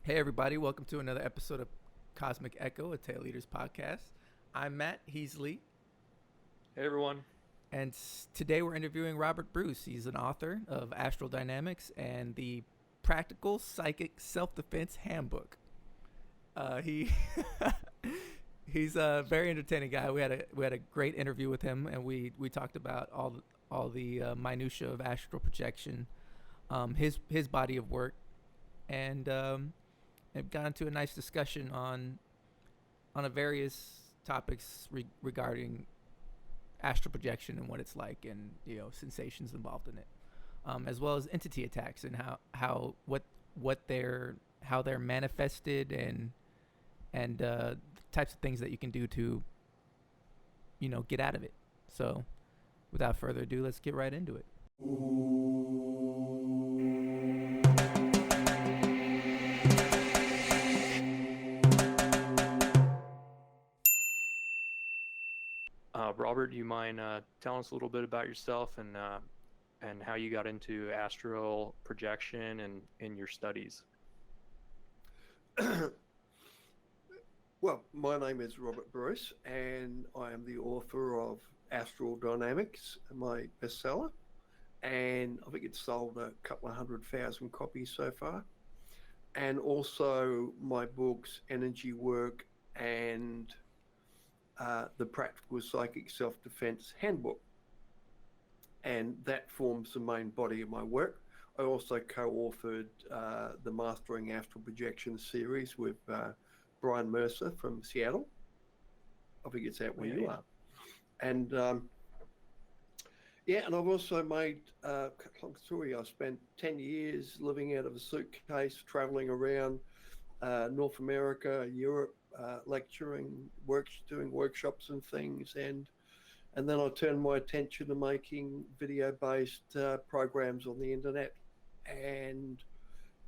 Hey everybody, welcome to another episode of Cosmic Echo, a Tail Leaders podcast. I'm Matt Heasley, Hey everyone. and today we're interviewing Robert Bruce. He's an author of Astral Dynamics and the Practical Psychic Self-Defense Handbook. He he's a very entertaining guy. We had a great interview with him, and we talked about all the minutia of astral projection, his body of work, and have got into a nice discussion on a various topics regarding astral projection and what it's like, and sensations involved in it, as well as entity attacks and what they're how they're manifested, and types of things that you can do to get out of it. So, without further ado, let's get right into it. Robert, do you mind telling us a little bit about yourself and how you got into astral projection and in your studies? Well, my name is Robert Bruce, and I am the author of Astral Dynamics, my bestseller. And I think it's sold a couple of 100,000 copies so far. And also my books, Energy Work and the Practical Psychic Self-Defense Handbook. And that forms the main body of my work. I also co-authored the Mastering Astral Projection series with Brian Mercer from Seattle. I think it's out where you are. And and I've also made, long story, I spent 10 years living out of a suitcase, traveling around North America, Europe, lecturing, doing workshops and things. And then I turned my attention to making video-based programs on the internet. And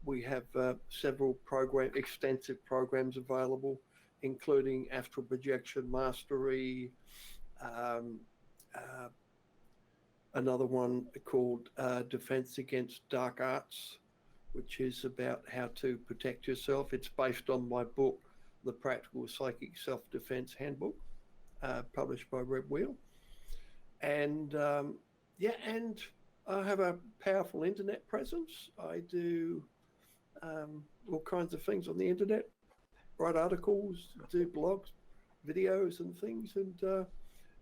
we have several extensive programs available, including Astral Projection Mastery, another one called Defense Against Dark Arts, which is about how to protect yourself. It's based on my book, The Practical Psychic Self-Defense Handbook, published by Red Wheel. And and I have a powerful internet presence. I do all kinds of things on the internet, write articles, do blogs, videos and things,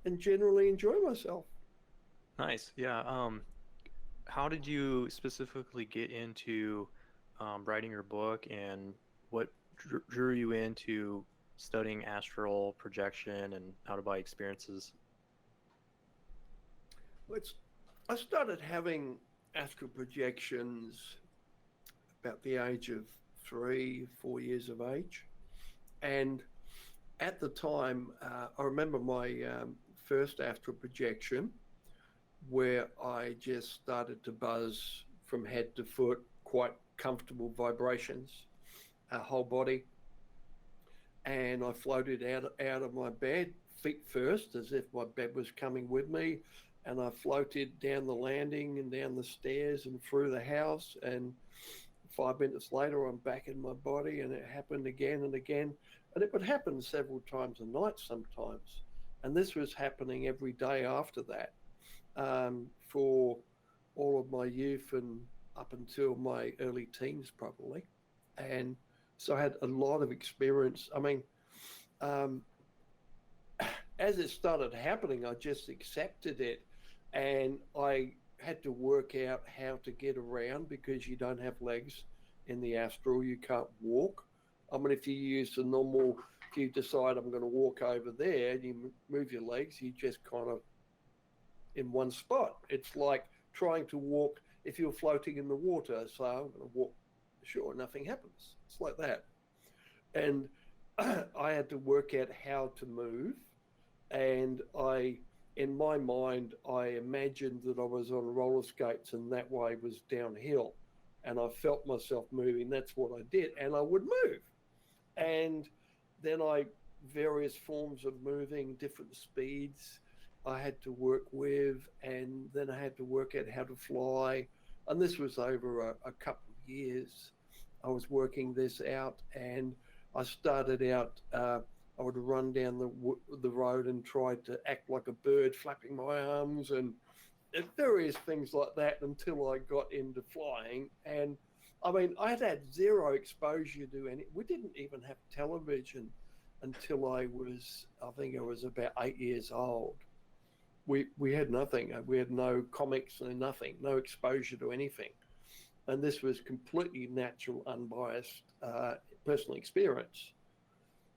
and generally enjoy myself. Nice. Yeah. How did you specifically get into writing your book, and what drew you into studying astral projection and out-of-body experiences? I started having astral projections about the age of 3-4 years of age. And at the time, I remember my first astral projection where I just started to buzz from head to foot, quite comfortable vibrations, whole body. And I floated out of my bed, feet first, as if my bed was coming with me. And I floated down the landing and down the stairs and through the house. And 5 minutes later, I'm back in my body, and it happened again and again. And it would happen several times a night sometimes. And this was happening every day after that, for all of my youth and up until my early teens, probably. And so I had a lot of experience. I mean, as it started happening, I just accepted it. And I had to work out how to get around, because you don't have legs in the astral. You can't walk. I mean, if you use the normal, if you decide I'm going to walk over there and you move your legs, you just kind of in one spot. It's like trying to walk if you're floating in the water. So I'm going to walk, sure, nothing happens. It's like that. And I had to work out how to move. And in my mind, I imagined that I was on roller skates and that way was downhill. And I felt myself moving. That's what I did. And I would move. And then various forms of moving, different speeds I had to work with. And then I had to work out how to fly. And this was over a couple of years. I was working this out, and I started out. I would run down the road and try to act like a bird, flapping my arms and various things like that until I got into flying. And I mean, I had zero exposure to any. We didn't even have television until I think I was about 8 years old. We had nothing. We had no comics and nothing, no exposure to anything. And this was completely natural, unbiased personal experience.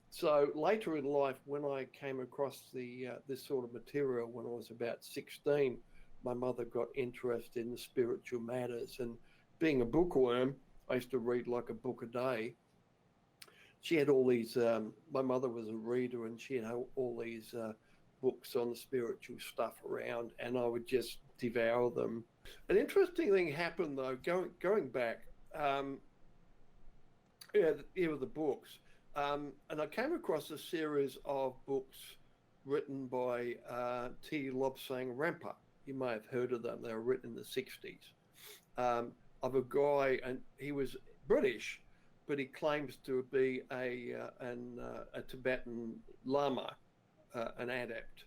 So later in life, when I came across this sort of material when I was about 16, my mother got interested in the spiritual matters. And being a bookworm, I used to read like a book a day. She had all these, my mother was a reader, and she had all these books on the spiritual stuff around, and I would just devour them. An interesting thing happened though, going back, with the books. And I came across a series of books written by T. Lobsang Rampa. You may have heard of them. They were written in the 60s. Of a guy, and he was British, but he claims to be a Tibetan Lama, an adept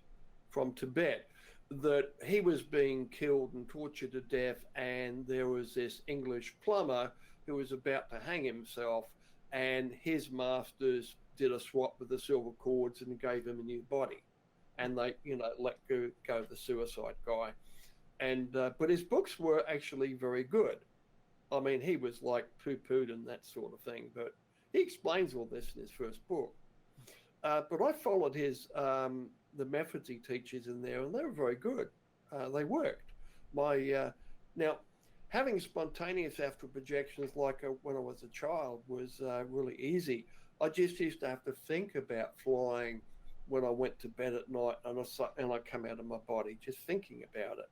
from Tibet, that he was being killed and tortured to death, and there was this English plumber who was about to hang himself, and his masters did a swap with the silver cords and gave him a new body, and they, let go the suicide guy. And but his books were actually very good. I mean, he was like poo-pooed and that sort of thing, but he explains all this in his first book. But I followed the methods he teaches in there, and they were very good. They worked. Now, having spontaneous astral projections when I was a child was really easy. I just used to have to think about flying when I went to bed at night, and I come out of my body just thinking about it.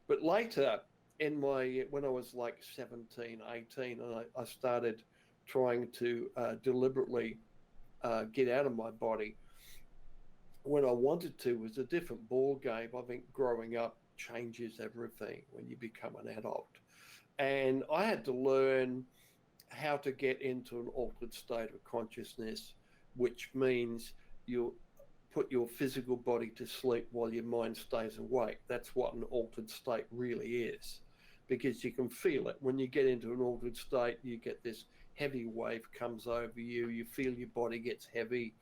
But later, when I was like 17, 18, and I started trying to deliberately get out of my body, when I wanted to, was a different ball game. I think growing up changes everything when you become an adult. And I had to learn how to get into an altered state of consciousness, which means you put your physical body to sleep while your mind stays awake. That's what an altered state really is, because you can feel it. When you get into an altered state, you get this heavy wave comes over you, you feel your body gets heavy,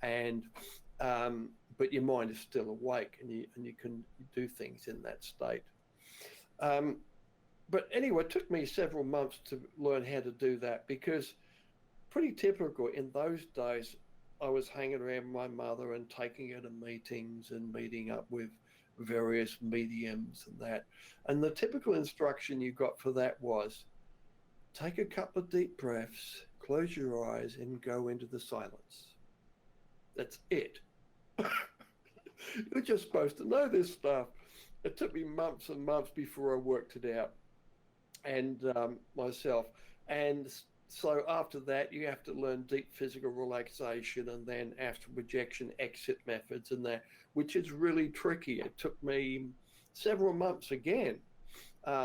and but your mind is still awake, and you can do things in that state. But anyway, it took me several months to learn how to do that, because pretty typical in those days, I was hanging around my mother and taking her to meetings and meeting up with various mediums and that. And the typical instruction you got for that was, take a couple of deep breaths, close your eyes, and go into the silence. That's it. You're just supposed to know this stuff. It took me months and months before I worked it out, and myself. And so after that, you have to learn deep physical relaxation, and then astral projection exit methods and that, which is really tricky. It took me several months again,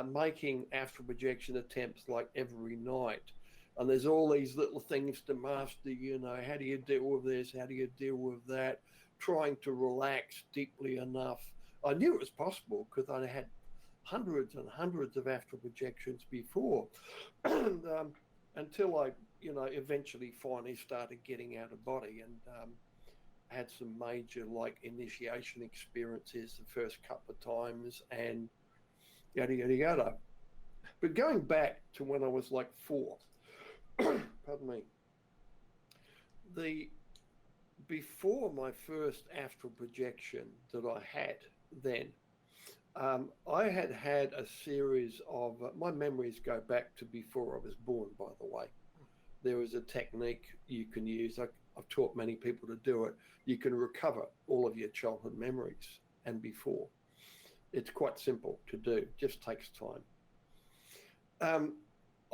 making astral projection attempts like every night. And there's all these little things to master, how do you deal with this? How do you deal with that? Trying to relax deeply enough. I knew it was possible because I had hundreds and hundreds of astral projections before. And until I, eventually finally started getting out of body, and had some major initiation experiences the first couple of times, and yada, yada, yada. But going back to when I was like 4, pardon me, before my first astral projection that I had then, I had a series of, my memories go back to before I was born, by the way. There is a technique you can use. I've taught many people to do it. You can recover all of your childhood memories and before. It's quite simple to do, just takes time.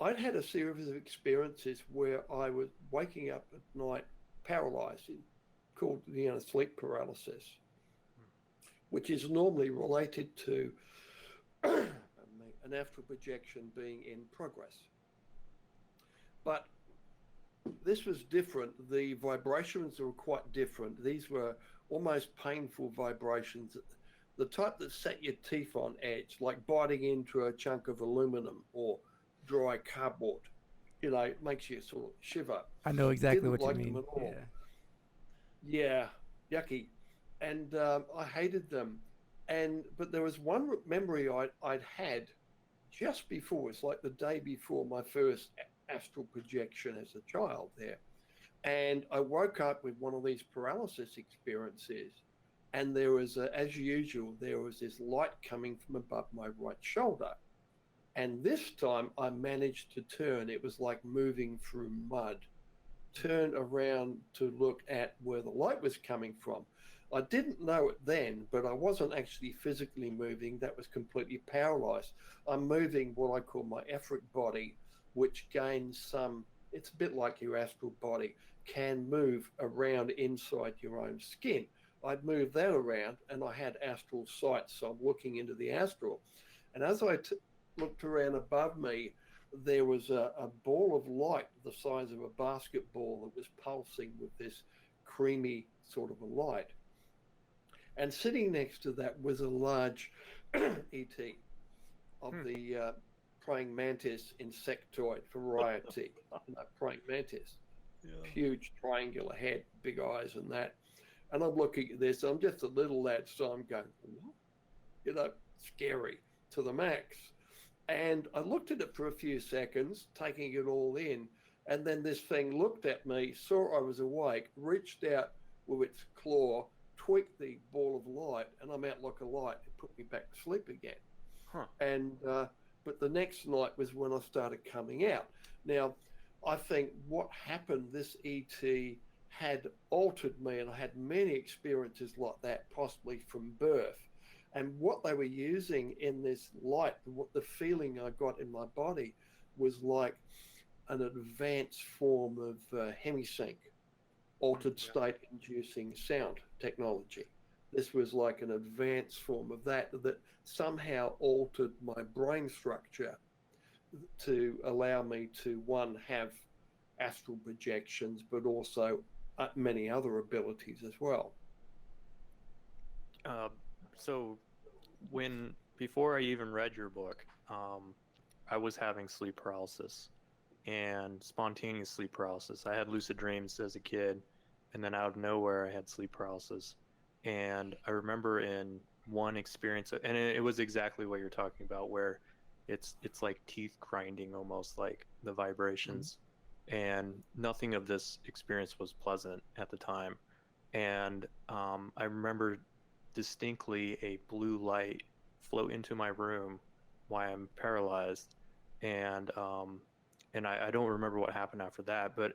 I'd had a series of experiences where I was waking up at night paralyzed, called sleep paralysis, which is normally related to an astral projection being in progress. But this was different. The vibrations were quite different. These were almost painful vibrations, the type that set your teeth on edge, like biting into a chunk of aluminum or dry cardboard. You know, it makes you sort of shiver. I know exactly Didn't what you like them mean. at all. Yeah. Yeah, yucky. And I hated them. But there was one memory I'd had just before. It's like the day before my first astral projection as a child there. And I woke up with one of these paralysis experiences. And there was, as usual, there was this light coming from above my right shoulder. And this time I managed to turn. It was like moving through mud. Turn around to look at where the light was coming from. I didn't know it then, but I wasn't actually physically moving. That was completely paralyzed. I'm moving what I call my etheric body, which gains some, it's a bit like your astral body, can move around inside your own skin. I'd move that around and I had astral sight, so I'm looking into the astral. And as I looked around above me, there was a ball of light the size of a basketball that was pulsing with this creamy sort of a light. And sitting next to that was a large ET of the praying mantis insectoid variety. Praying mantis, huge triangular head, big eyes and that. And I'm looking at this, I'm just a little lad, so I'm going, what? You know, scary to the max. And I looked at it for a few seconds, taking it all in. And then this thing looked at me, saw I was awake, reached out with its claw, tweaked the ball of light, and I'm out like a light. It put me back to sleep again. And but the next night was when I started coming out. Now, I think what happened, this ET had altered me, and I had many experiences like that, possibly from birth. And what they were using in this light, what the feeling I got in my body was like an advanced form of hemisync, altered state inducing sound technology. This was like an advanced form of that somehow altered my brain structure to allow me to, one, have astral projections, but also many other abilities as well. So before I even read your book, I was having sleep paralysis and spontaneous sleep paralysis. I had lucid dreams as a kid, and then out of nowhere I had sleep paralysis. And I remember in one experience, and it was exactly what you're talking about, where it's like teeth grinding, almost like the vibrations. And nothing of this experience was pleasant at the time. And I remember distinctly a blue light float into my room while I'm paralyzed, and I don't remember what happened after that, but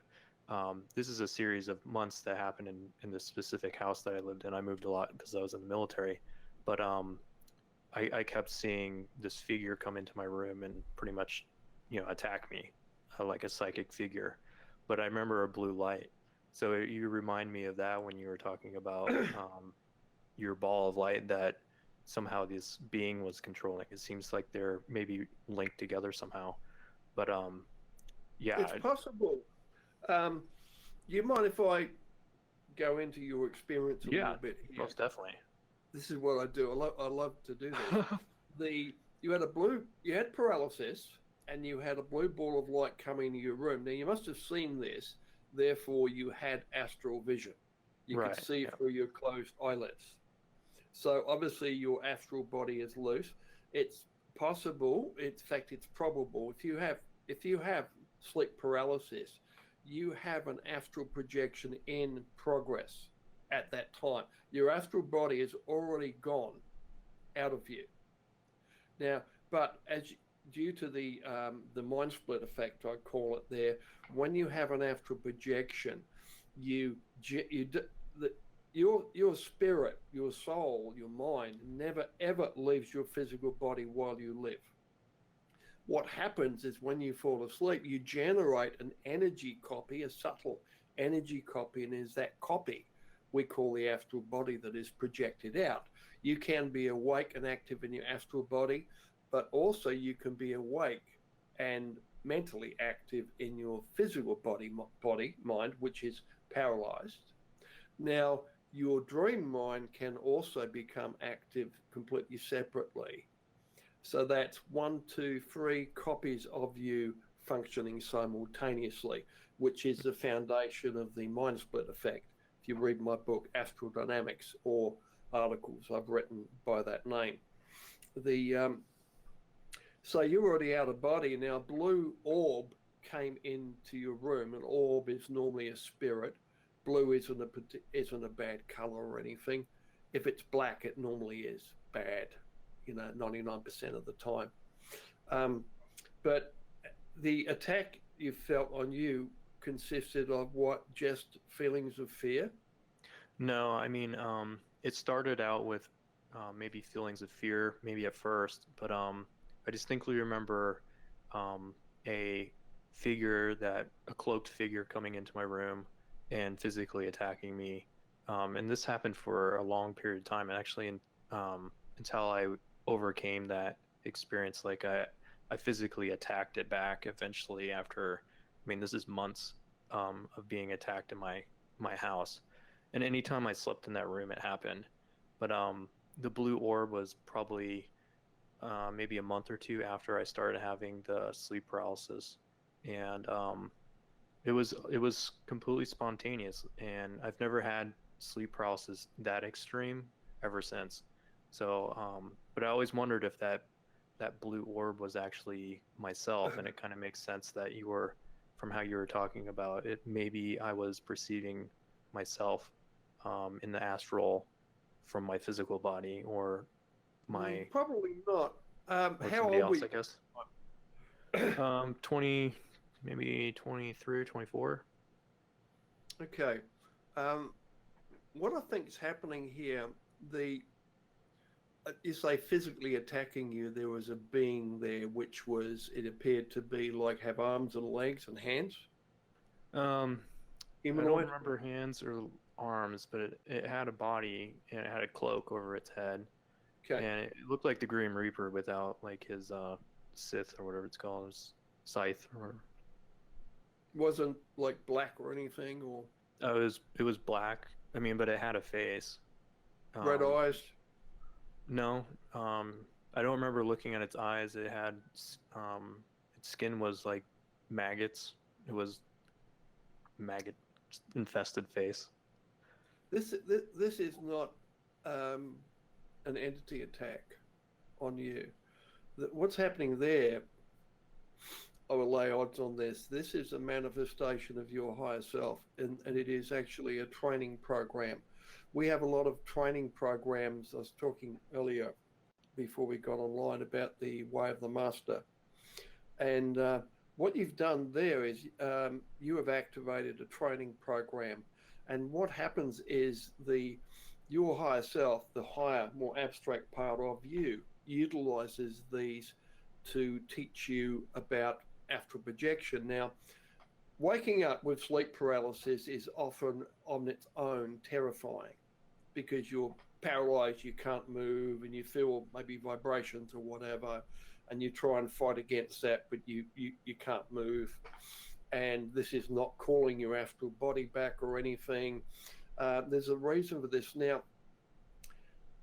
this is a series of months that happened in this specific house that I lived in. I moved a lot because I was in the military, but I kept seeing this figure come into my room and pretty much, attack me like a psychic figure. But I remember a blue light. So you remind me of that when you were talking about your ball of light that somehow this being was controlling. It seems like they're maybe linked together somehow. But yeah. It's possible. Do you mind if I go into your experience a little bit here? Most definitely. This is what I do. I love to do this. You had paralysis, and you had a blue ball of light coming into your room. Now, you must have seen this, therefore you had astral vision. You could see through your closed eyelids. So obviously your astral body is loose. It's possible, in fact it's probable, if you have sleep paralysis, you have an astral projection in progress at that time. Your astral body is already gone out of you. Now, but due to the mind split effect, I call it there, when you have an astral projection, your spirit, your soul, your mind never ever leaves your physical body while you live. What happens is when you fall asleep, you generate an energy copy, a subtle energy copy, and is that copy we call the astral body that is projected out. You can be awake and active in your astral body, but also you can be awake and mentally active in your physical body mind, which is paralyzed. Now, your dream mind can also become active completely separately. So that's 1, 2, 3 copies of you functioning simultaneously, which is the foundation of the mind split effect. If you read my book, Astral Dynamics, or articles I've written by that name. So you're already out of body. Now, blue orb came into your room. An orb is normally a spirit. Blue isn't a bad color or anything. If it's black, it normally is bad, 99% of the time. But the attack you felt on you consisted of what? Just feelings of fear? No, I mean, it started out with maybe feelings of fear, maybe at first, but I distinctly remember a a cloaked figure coming into my room and physically attacking me. And this happened for a long period of time, and actually until I overcame that experience, like I physically attacked it back eventually after, I mean, this is months of being attacked in my house. And anytime I slept in that room, it happened. But the blue orb was probably maybe a month or two after I started having the sleep paralysis, and it was completely spontaneous. And I've never had sleep paralysis that extreme ever since. So, but I always wondered if that blue orb was actually myself, and it kind of makes sense that from how you were talking about it, maybe I was perceiving myself in the astral from my physical body, or my probably not. or How somebody old else, were I guess. 20, maybe 23, 24. Okay. What I think is happening here, you say physically attacking you, there was a being there which it appeared to be like have arms and legs and hands? I don't Humanoid? remember hands or arms, but it had a body and it had a cloak over its head. Okay. And it looked like the Grim Reaper without like his scythe or whatever it's called, his scythe or. Wasn't like black or anything, or Oh, it was black. I mean, but it had a face. red eyes? No, I don't remember looking at its eyes. It had its skin was like maggots. It was maggot infested face. This is not an entity attack on you. What's happening there, I will lay odds on this. This is a manifestation of your higher self, and it is actually a training program. We have a lot of training programs. I was talking earlier before we got online about the Way of the Master. And what you've done there is you have activated a training program. And what happens is your higher self, the higher, more abstract part of you, utilizes these to teach you about astral projection. Now, waking up with sleep paralysis is often on its own terrifying because you're paralyzed, you can't move, and you feel maybe vibrations or whatever, and you try and fight against that, but you can't move. And this is not calling your astral body back or anything. There's a reason for this. Now,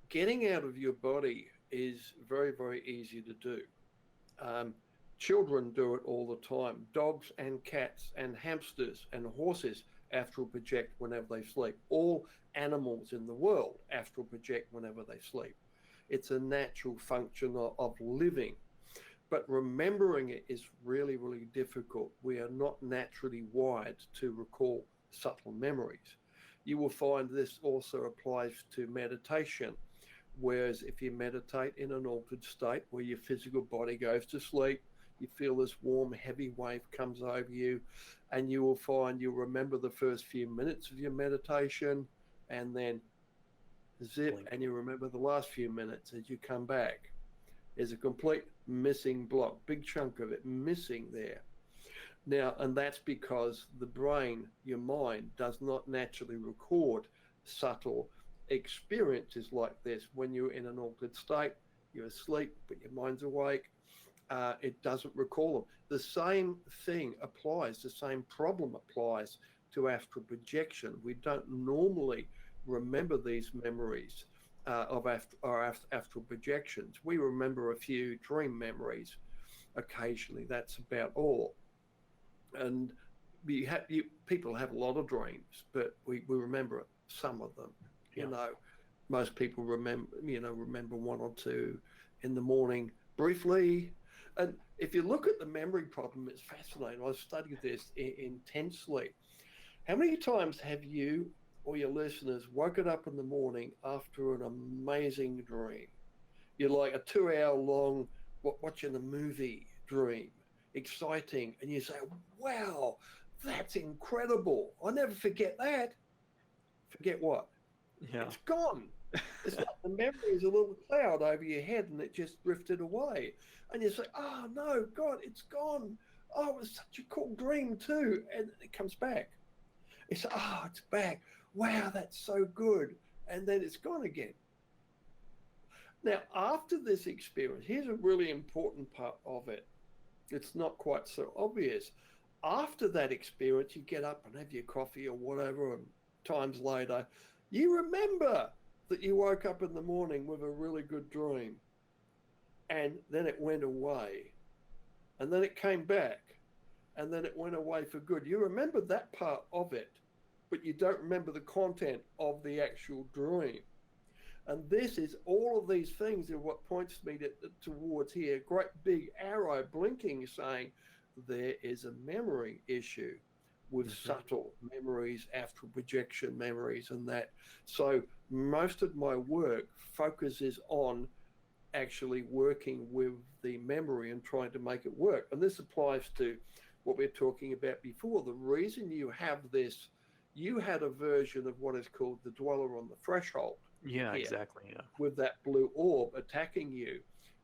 getting out of your body is very, very easy to do. Children do it all the time. Dogs and cats and hamsters and horses astral project whenever they sleep. All animals in the world astral project whenever they sleep. It's a natural function of living. But remembering it is really, really difficult. We are not naturally wired to recall subtle memories. You will find this also applies to meditation. Whereas if you meditate in an altered state where your physical body goes to sleep, you feel this warm, heavy wave comes over you, and you will find you'll remember the first few minutes of your meditation, and then zip, and you remember the last few minutes as you come back. There's a complete missing block, big chunk of it missing there. Now, and that's because the brain, your mind, does not naturally record subtle experiences like this when you're in an altered state. You're asleep, but your mind's awake. it doesn't recall them. The same thing applies, the same problem applies to astral projection. We don't normally remember these memories of our astral projections. We remember a few dream memories occasionally, that's about all. And people have a lot of dreams, but we remember some of them. Yeah. You know, most people remember one or two in the morning briefly. And if you look at the memory problem, it's fascinating. I've studied this intensely. How many times have you or your listeners woken up in the morning after an amazing dream? You're like a 2-hour long watching a movie dream, exciting, and you say, wow, that's incredible. I'll never forget that. Forget what? Yeah. It's gone. It's like the memory is a little cloud over your head and it just drifted away. And you say, oh no, God, it's gone. Oh, it was such a cool dream too. And it comes back. It's, oh, it's back. Wow, that's so good. And then it's gone again. Now, after this experience, here's a really important part of it. It's not quite so obvious. After that experience, you get up and have your coffee or whatever, and times later, you remember that you woke up in the morning with a really good dream, and then it went away, and then it came back, and then it went away for good. You remember that part of it, but you don't remember the content of the actual dream. And this is all of these things are what points me towards here. Great big arrow blinking saying there is a memory issue with subtle memories, astral projection memories, and that. So most of my work focuses on actually working with the memory and trying to make it work. And this applies to what we were talking about before. The reason you have this, you had a version of what is called the dweller on the threshold. Yeah, exactly. Yeah. With that blue orb attacking you.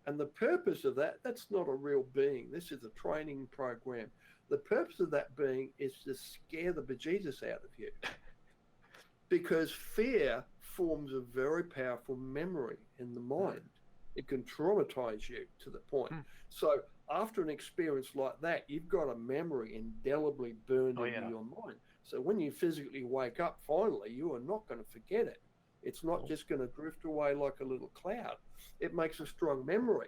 And the purpose of that, that's not a real being. This is a training program. The purpose of that being is to scare the bejesus out of you. Because fear forms a very powerful memory in the mind. It can traumatize you to the point. So after an experience like that, you've got a memory indelibly burned into your mind. So when you physically wake up, finally, you are not going to forget it. It's not just going to drift away like a little cloud. It makes a strong memory.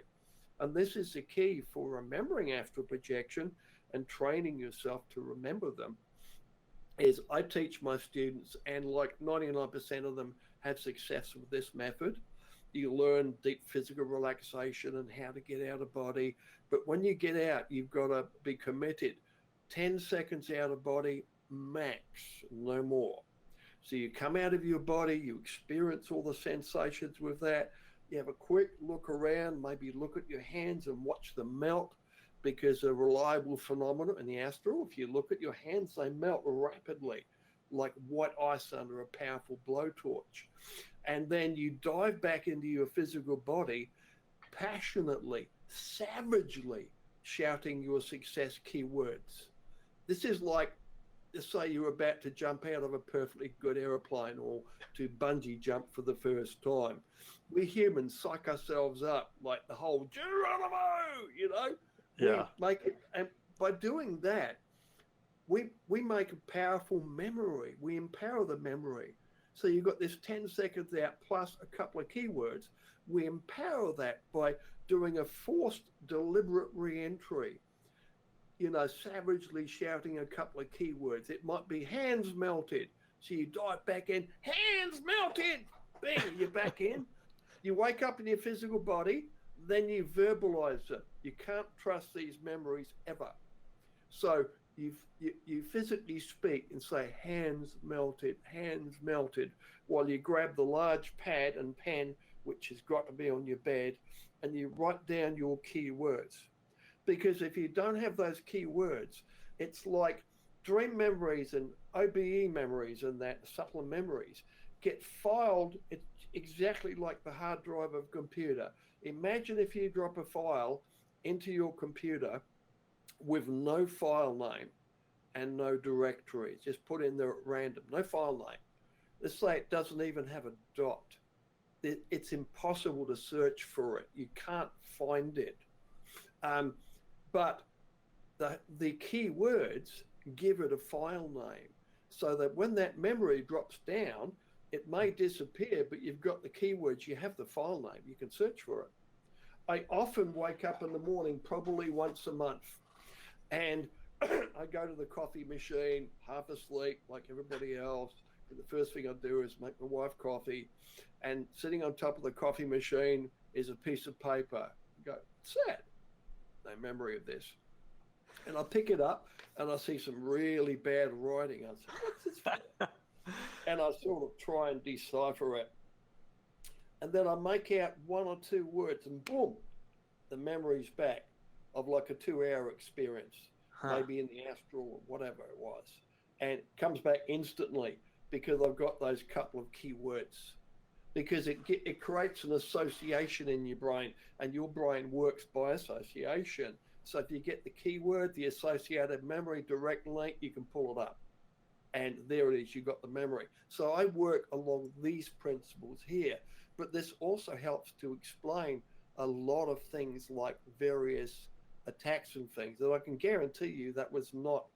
And this is the key for remembering astral projection and training yourself to remember them. Is I teach my students, and like 99% of them have success with this method. You learn deep physical relaxation and how to get out of body. But when you get out, you've got to be committed. 10 seconds out of body, max, no more. So you come out of your body, you experience all the sensations with that. You have a quick look around, maybe look at your hands and watch them melt, because a reliable phenomenon in the astral, if you look at your hands, they melt rapidly, like white ice under a powerful blowtorch. And then you dive back into your physical body, passionately, savagely shouting your success keywords. This is like, let's say you're about to jump out of a perfectly good aeroplane or to bungee jump for the first time. We humans psych ourselves up like the whole Geronimo, you know? Yeah. We make it, and by doing that, we make a powerful memory. We empower the memory. So you've got this 10 seconds out plus a couple of keywords. We empower that by doing a forced, deliberate re-entry. You know, savagely shouting a couple of keywords. It might be hands melted. So you dive back in, hands melted. Bang, you're back in. You wake up in your physical body, then you verbalize it. You can't trust these memories ever. So you physically speak and say, hands melted, while you grab the large pad and pen, which has got to be on your bed, and you write down your key words. Because if you don't have those key words, it's like dream memories and OBE memories and that subtle memories get filed. It's exactly like the hard drive of a computer. Imagine if you drop a file into your computer with no file name and no directory. Just put in there at random, no file name. Let's say it doesn't even have a dot. It's impossible to search for it. You can't find it. But the key words give it a file name so that when that memory drops down, it may disappear, but you've got the keywords, you have the file name, you can search for it. I often wake up in the morning, probably once a month, and I go to the coffee machine, half asleep like everybody else. And the first thing I do is make my wife coffee, and sitting on top of the coffee machine is a piece of paper. I go, what's that? No memory of this. And I pick it up and I see some really bad writing. I say, what's this for? And I sort of try and decipher it. And then I make out one or two words and boom, the memory's back of like a 2-hour experience, maybe in the astral or whatever it was. And it comes back instantly because I've got those couple of key words. Because it creates an association in your brain, and your brain works by association. So if you get the keyword, the associated memory, direct link, you can pull it up. And there it is, you got the memory. So I work along these principles here, but this also helps to explain a lot of things like various attacks and things that I can guarantee you that was not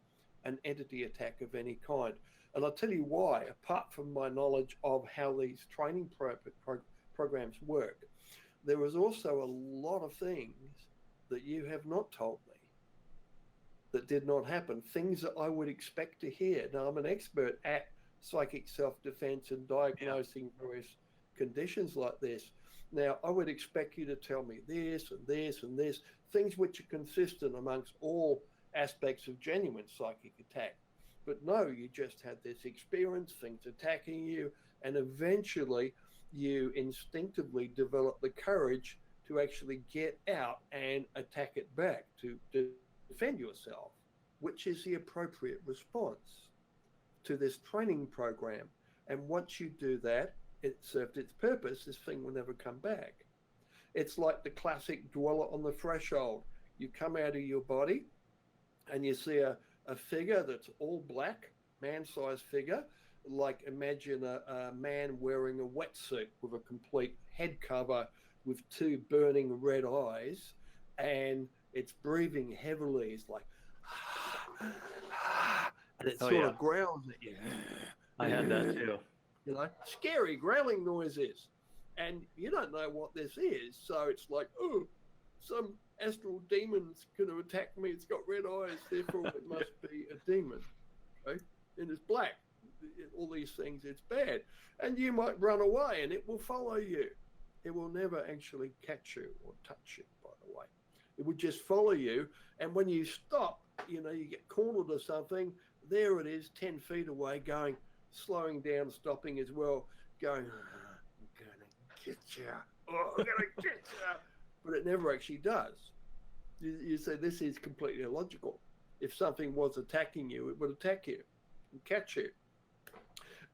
an entity attack of any kind. And I'll tell you why, apart from my knowledge of how these training programs work, there was also a lot of things that you have not told me that did not happen, things that I would expect to hear. Now, I'm an expert at psychic self-defense and diagnosing various conditions like this. Now, I would expect you to tell me this and this and this, things which are consistent amongst all aspects of genuine psychic attack. But no, you just had this experience, things attacking you, and eventually you instinctively develop the courage to actually get out and attack it back, to defend yourself, which is the appropriate response to this training program. And once you do that, it served its purpose. This thing will never come back. It's like the classic dweller on the threshold. You come out of your body and you see a figure that's all black, man-sized figure, like imagine a man wearing a wetsuit with a complete head cover with 2 burning red eyes, and it's breathing heavily. It's like, and it sort of growls at you. I had that too. You know, scary growling noises. And you don't know what this is. So it's like, oh, some astral demon's going to attack me. It's got red eyes, therefore it must be a demon. Okay? And it's black. All these things, it's bad. And you might run away and it will follow you. It will never actually catch you or touch you, by the way. It would just follow you. And when you stop, you know, you get cornered or something, there it is, 10 feet away, going, slowing down, stopping as well, going, oh, I'm going to get you. Oh, I'm going to get you. But it never actually does. You say this is completely illogical. If something was attacking you, it would attack you and catch you.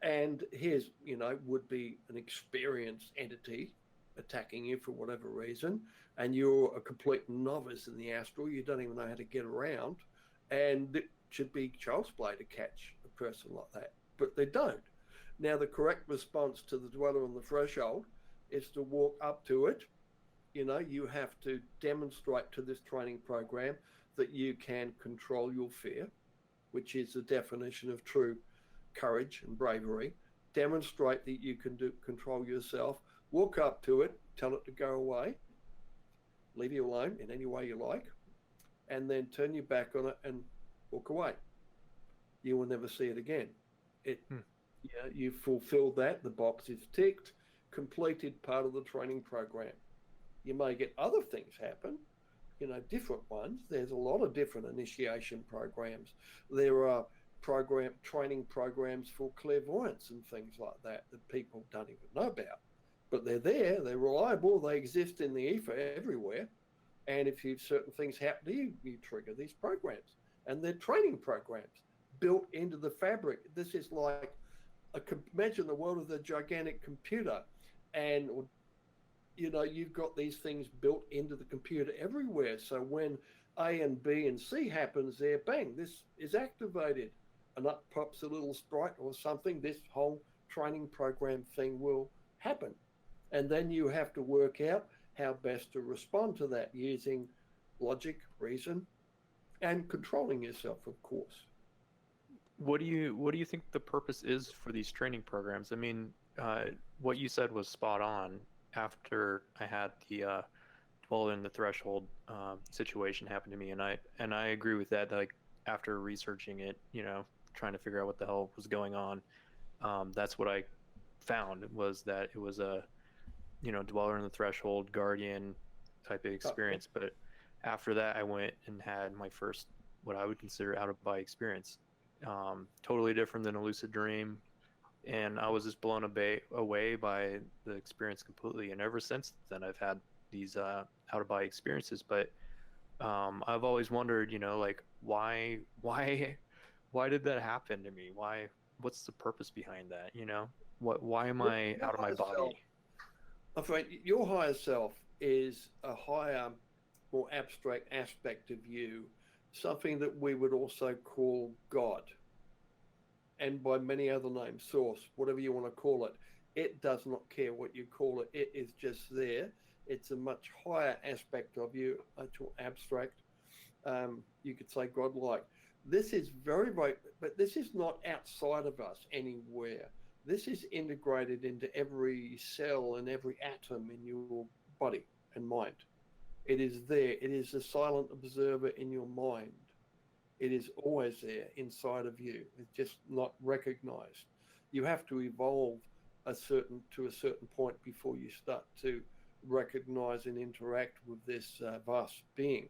And here's, you know, would be an experienced entity attacking you for whatever reason, and you're a complete novice in the astral, you don't even know how to get around, and it should be child's play to catch a person like that, but they don't. Now, the correct response to the dweller on the threshold is to walk up to it. You know, you have to demonstrate to this training program that you can control your fear, which is the definition of true courage and bravery. Demonstrate that you can control yourself. Walk up to it, tell it to go away, leave you alone in any way you like, and then turn your back on it and walk away. You will never see it again. Yeah, you fulfilled that. The box is ticked, completed part of the training program. You may get other things happen, you know, different ones. There's a lot of different initiation programs. There are training programs for clairvoyance and things like that people don't even know about. But they're there, they're reliable, they exist in the ether everywhere. And if certain things happen to you, you trigger these programs. And they're training programs built into the fabric. This is like, imagine the world of the gigantic computer. And, you know, you've got these things built into the computer everywhere. So when A and B and C happens there, bang, this is activated. And up pops a little sprite or something. This whole training program thing will happen. And then you have to work out how best to respond to that using logic, reason, and controlling yourself, of course. What do you think the purpose is for these training programs? I mean, what you said was spot on. After I had the dwell in the threshold situation happen to me, and I agree with that. Like after researching it, trying to figure out what the hell was going on, that's what I found was that it was a dweller in the threshold guardian type of experience. But after that, I went and had my first what I would consider out of body experience. Totally different than a lucid dream, and I was just blown away by the experience completely. And ever since then, I've had these out of body experiences. But I've always wondered, like why did that happen to me? What's the purpose behind that? Why am I out of my body? I'm afraid your higher self is a higher, more abstract aspect of you, something that we would also call God, and by many other names, source, whatever you want to call it. It does not care what you call it. It is just there. It's a much higher aspect of you, much more abstract. You could say godlike. This is very, but this is not outside of us anywhere. This is integrated into every cell and every atom in your body and mind. It is there. It is a silent observer in your mind. It is always there inside of you. It's just not recognized. You have to evolve to a certain point before you start to recognize and interact with this vast being.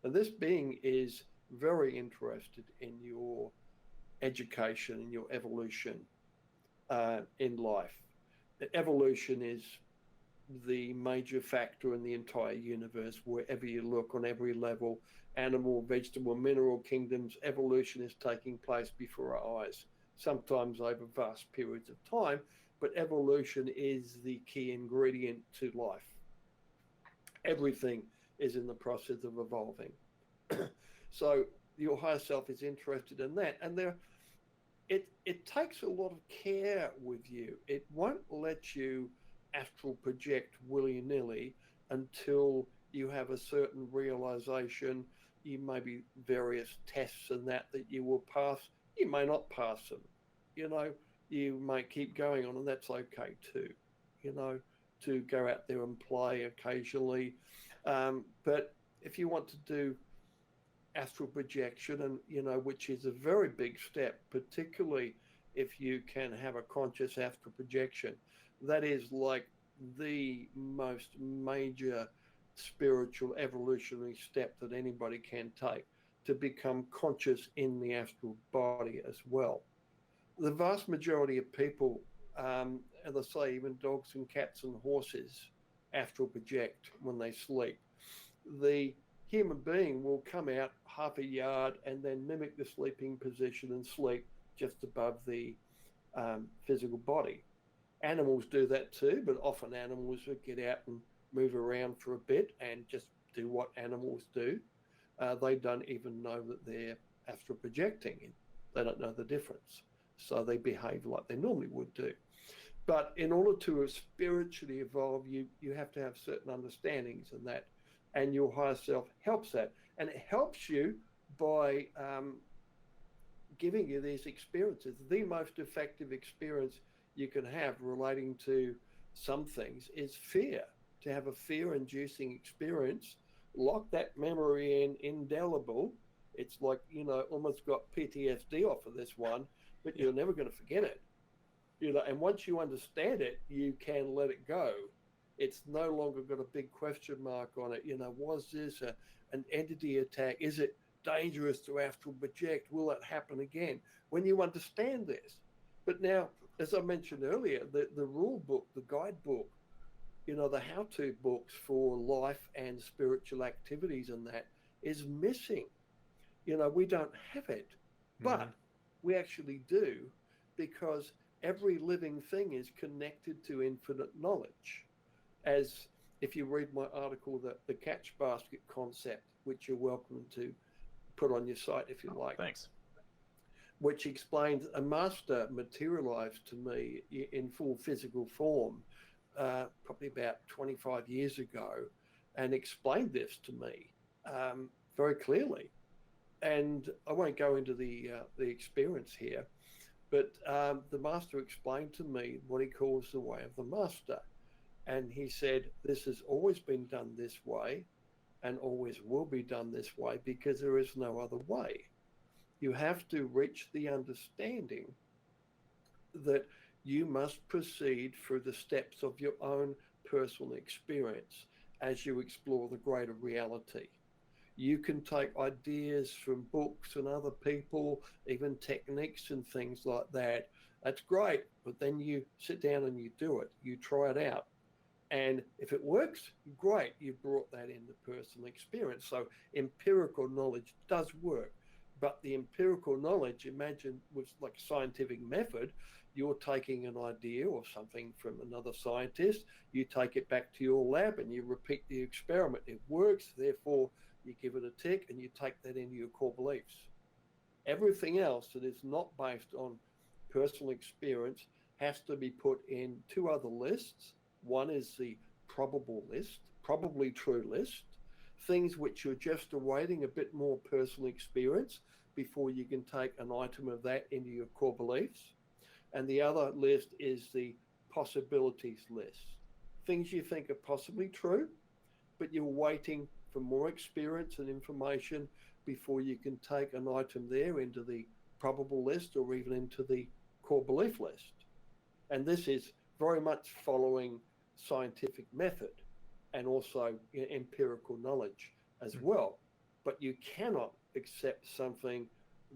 And this being is very interested in your education and your evolution in life. Evolution is the major factor in the entire universe. Wherever you look, on every level, animal, vegetable, mineral kingdoms, evolution is taking place before our eyes, sometimes over vast periods of time, but evolution is the key ingredient to life. Everything is in the process of evolving. So your higher self is interested in that, and it takes a lot of care with you. It won't let you astral project willy-nilly until you have a certain realization. You may be various tests and that you will pass. You may not pass them. You may keep going on, and that's okay too. To go out there and play occasionally. But if you want to do astral projection, and which is a very big step, particularly if you can have a conscious astral projection, that is like the most major spiritual evolutionary step that anybody can take, to become conscious in the astral body as well. The vast majority of people, as I say, even dogs and cats and horses astral project when they sleep. The human being will come out half a yard and then mimic the sleeping position and sleep just above the physical body. Animals do that too, but often animals will get out and move around for a bit and just do what animals do. They don't even know that they're astral projecting. They don't know the difference. So they behave like they normally would do. But in order to spiritually evolve, you have to have certain understandings in that. And your higher self helps that. And it helps you by giving you these experiences. The most effective experience you can have relating to some things is fear. To have a fear-inducing experience, lock that memory in indelible. It's like, almost got PTSD off of this one, but you're never going to forget it. And once you understand it, you can let it go. It's no longer got a big question mark on it. Was this an entity attack? Is it dangerous to astral project? Will it happen again? When you understand this. But now, as I mentioned earlier, the rule book, the guidebook, the how-to books for life and spiritual activities and that is missing. We don't have it, but we actually do, because every living thing is connected to infinite knowledge. As if you read my article, the catch basket concept, which you're welcome to put on your site if you like. Thanks. Which explains a master materialized to me in full physical form, probably about 25 years ago, and explained this to me. very clearly. And I won't go into the experience here, but the master explained to me what he calls the way of the master. And he said, this has always been done this way and always will be done this way because there is no other way. You have to reach the understanding that you must proceed through the steps of your own personal experience as you explore the greater reality. You can take ideas from books and other people, even techniques and things like that. That's great, but then you sit down and you do it. You try it out. And if it works, great, you brought that into personal experience. So empirical knowledge does work. But the empirical knowledge, imagine with like a scientific method, you're taking an idea or something from another scientist, you take it back to your lab and you repeat the experiment. It works, therefore you give it a tick and you take that into your core beliefs. Everything else that is not based on personal experience has to be put in two other lists. One is the probable list, probably true list, things which you're just awaiting a bit more personal experience before you can take an item of that into your core beliefs. And the other list is the possibilities list, things you think are possibly true, but you're waiting for more experience and information before you can take an item there into the probable list or even into the core belief list. And this is very much following scientific method and also empirical knowledge as well. But you cannot accept something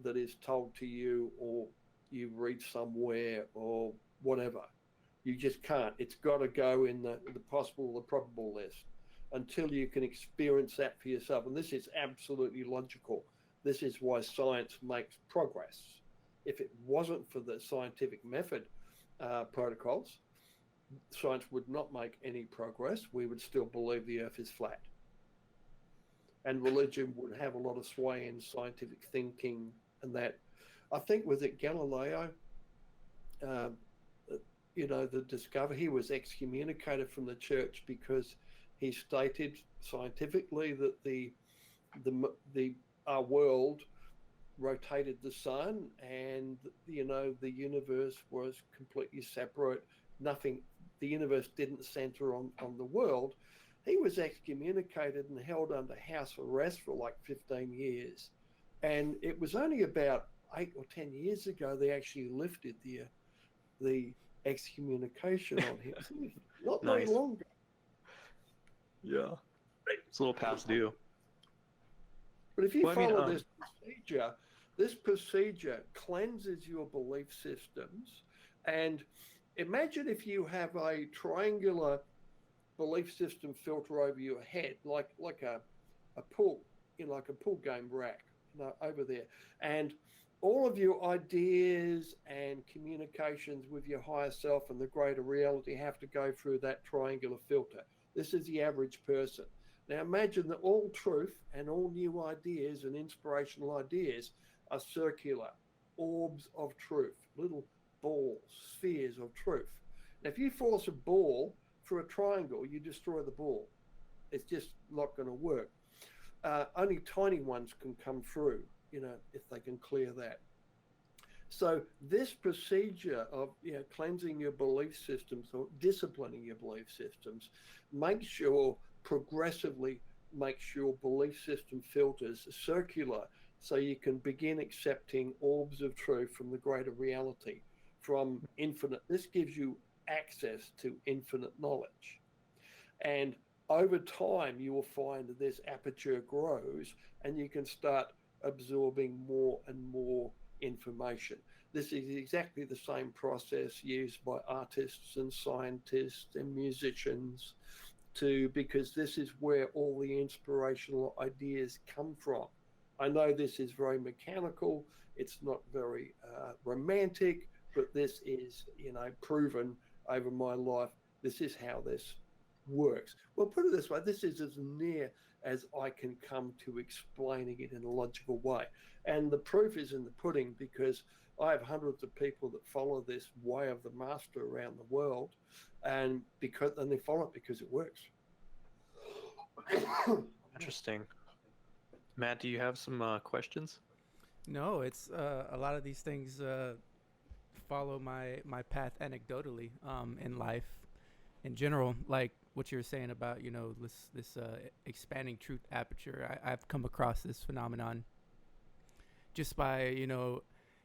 that is told to you or you read somewhere or whatever. You just can't. It's got to go in the possible or the probable list until you can experience that for yourself. And this is absolutely logical. This is why science makes progress. If it wasn't for the scientific method protocols, science would not make any progress. We would still believe the earth is flat. And religion would have a lot of sway in scientific thinking and that. I think was it Galileo, the discoverer, he was excommunicated from the church because he stated scientifically that our world rotated the sun and the universe was completely separate. Nothing, the universe didn't center on the world. He was excommunicated and held under house arrest for like 15 years. And it was only about 8 or 10 years ago they actually lifted the excommunication on him. Not very long ago. Yeah. It's a little past due. But if you follow this procedure cleanses your belief systems. And imagine if you have a triangular belief system filter over your head, like a pool, like a pool game rack, over there. And all of your ideas and communications with your higher self and the greater reality have to go through that triangular filter. This is the average person. Now imagine that all truth and all new ideas and inspirational ideas are circular orbs of truth, little balls, spheres of truth. Now if you force a ball through a triangle, you destroy the ball. It's just not going to work. Only tiny ones can come through, if they can clear that. So this procedure of cleansing your belief systems or disciplining your belief systems progressively makes your belief system filters circular so you can begin accepting orbs of truth from the greater reality, from infinite. This gives you access to infinite knowledge. And over time, you will find that this aperture grows and you can start absorbing more and more information. This is exactly the same process used by artists and scientists and musicians because this is where all the inspirational ideas come from. I know this is very mechanical. It's not very romantic, but this is, proven over my life. This is how this works. Well, put it this way, this is as near as I can come to explaining it in a logical way. And the proof is in the pudding because I have hundreds of people that follow this way of the master around the world, and they follow it because it works. Interesting. Matt, do you have some questions? No, it's a lot of these things follow my path anecdotally in life in general. Like what you were saying about this expanding truth aperture. I've come across this phenomenon just by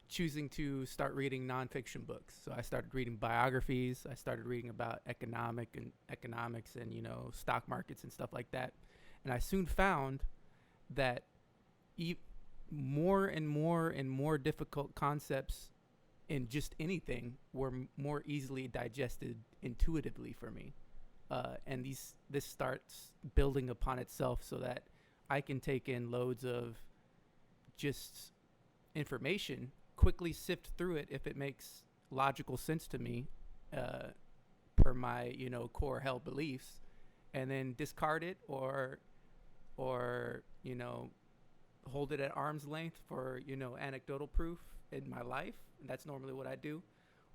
choosing to start reading nonfiction books. So I started reading biographies. I started reading about economics and stock markets and stuff like that. And I soon found that more and more and more difficult concepts in just anything were more easily digested intuitively for me. And this starts building upon itself so that I can take in loads of just information, quickly sift through it if it makes logical sense to me, per my core held beliefs, and then discard it or hold it at arm's length for anecdotal proof in my life. And that's normally what I do.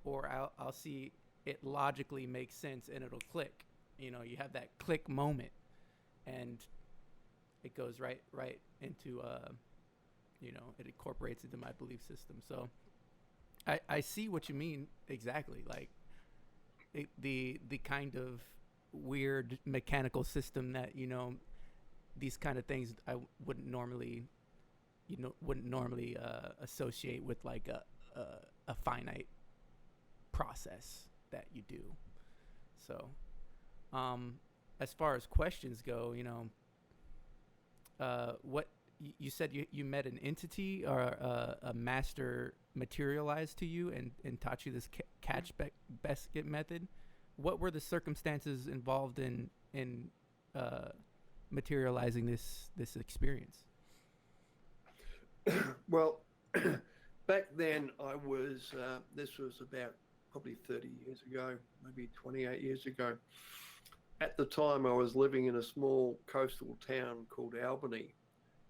Or I'll see it logically makes sense and it'll click. You have that click moment, and it goes right into it incorporates into my belief system. So I see what you mean exactly. Like the kind of weird mechanical system that these kind of things I wouldn't normally associate with like a finite process that you do. So as far as questions go, what you said you met an entity or a master materialized to you and taught you this catch basket method. What were the circumstances involved in materializing this experience? Well, back then I was, this was about probably 30 years ago, maybe 28 years ago. At the time I was living in a small coastal town called Albany,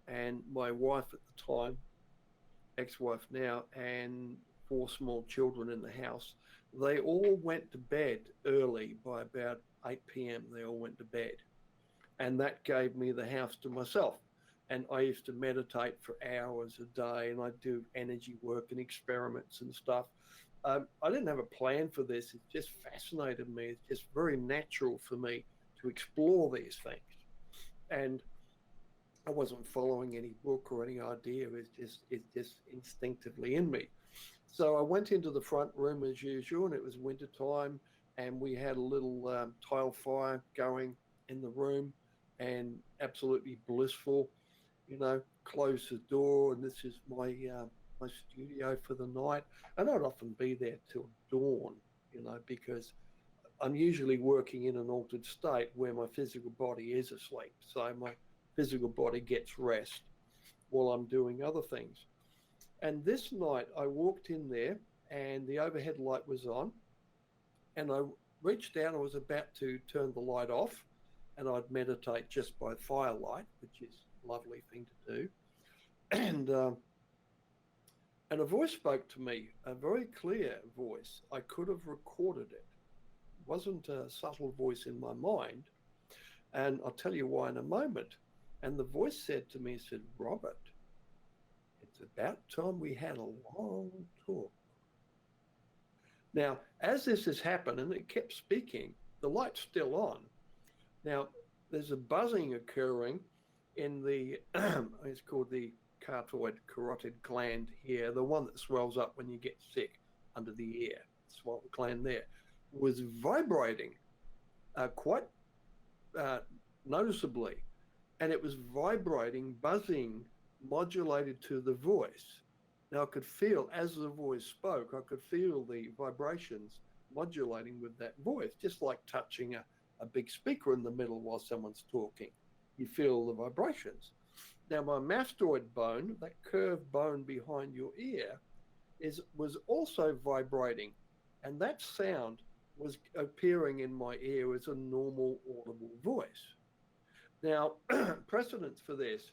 and my wife at the time, ex-wife now, and 4 small children in the house, they all went to bed early. By about 8 p.m. they all went to bed, and that gave me the house to myself. And I used to meditate for hours a day, and I'd do energy work and experiments and stuff. I didn't have a plan for this. It just fascinated me. It's just very natural for me to explore these things. And I wasn't following any book or any idea. It's just instinctively in me. So I went into the front room as usual, and it was winter time, and we had a little tile fire going in the room, and absolutely blissful. Closed the door, and this is my my studio for the night. And I'd often be there till dawn, because I'm usually working in an altered state where my physical body is asleep. So my physical body gets rest while I'm doing other things. And this night I walked in there, and the overhead light was on, and I reached down. I was about to turn the light off, and I'd meditate just by firelight, which is a lovely thing to do. And a voice spoke to me, a very clear voice. I could have recorded it. It wasn't a subtle voice in my mind. And I'll tell you why in a moment. And the voice said to me, Robert, it's about time we had a long talk. Now, as this has happened, and it kept speaking, the light's still on. Now, there's a buzzing occurring in the, it's called the carotid gland here, the one that swells up when you get sick under the ear, swollen gland there, was vibrating quite noticeably. And it was vibrating, buzzing, modulated to the voice. Now I could feel, as the voice spoke, I could feel the vibrations modulating with that voice, just like touching a big speaker in the middle while someone's talking. You feel the vibrations. Now my mastoid bone, that curved bone behind your ear, was also vibrating, and that sound was appearing in my ear as a normal audible voice. Now, precedence for this,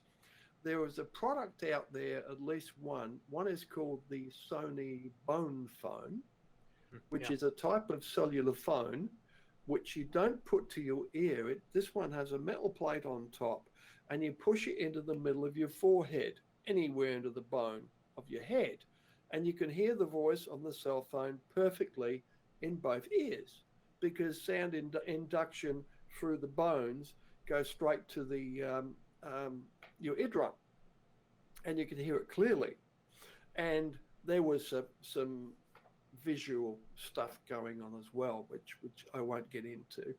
there was a product out there, at least one. One is called the Sony Bone Phone, which is a type of cellular phone which you don't put to your ear. This one has a metal plate on top, and you push it into the middle of your forehead, anywhere into the bone of your head. And you can hear the voice on the cell phone perfectly in both ears, because sound induction through the bones goes straight to the your eardrum, and you can hear it clearly. And there was some visual stuff going on as well, which I won't get into.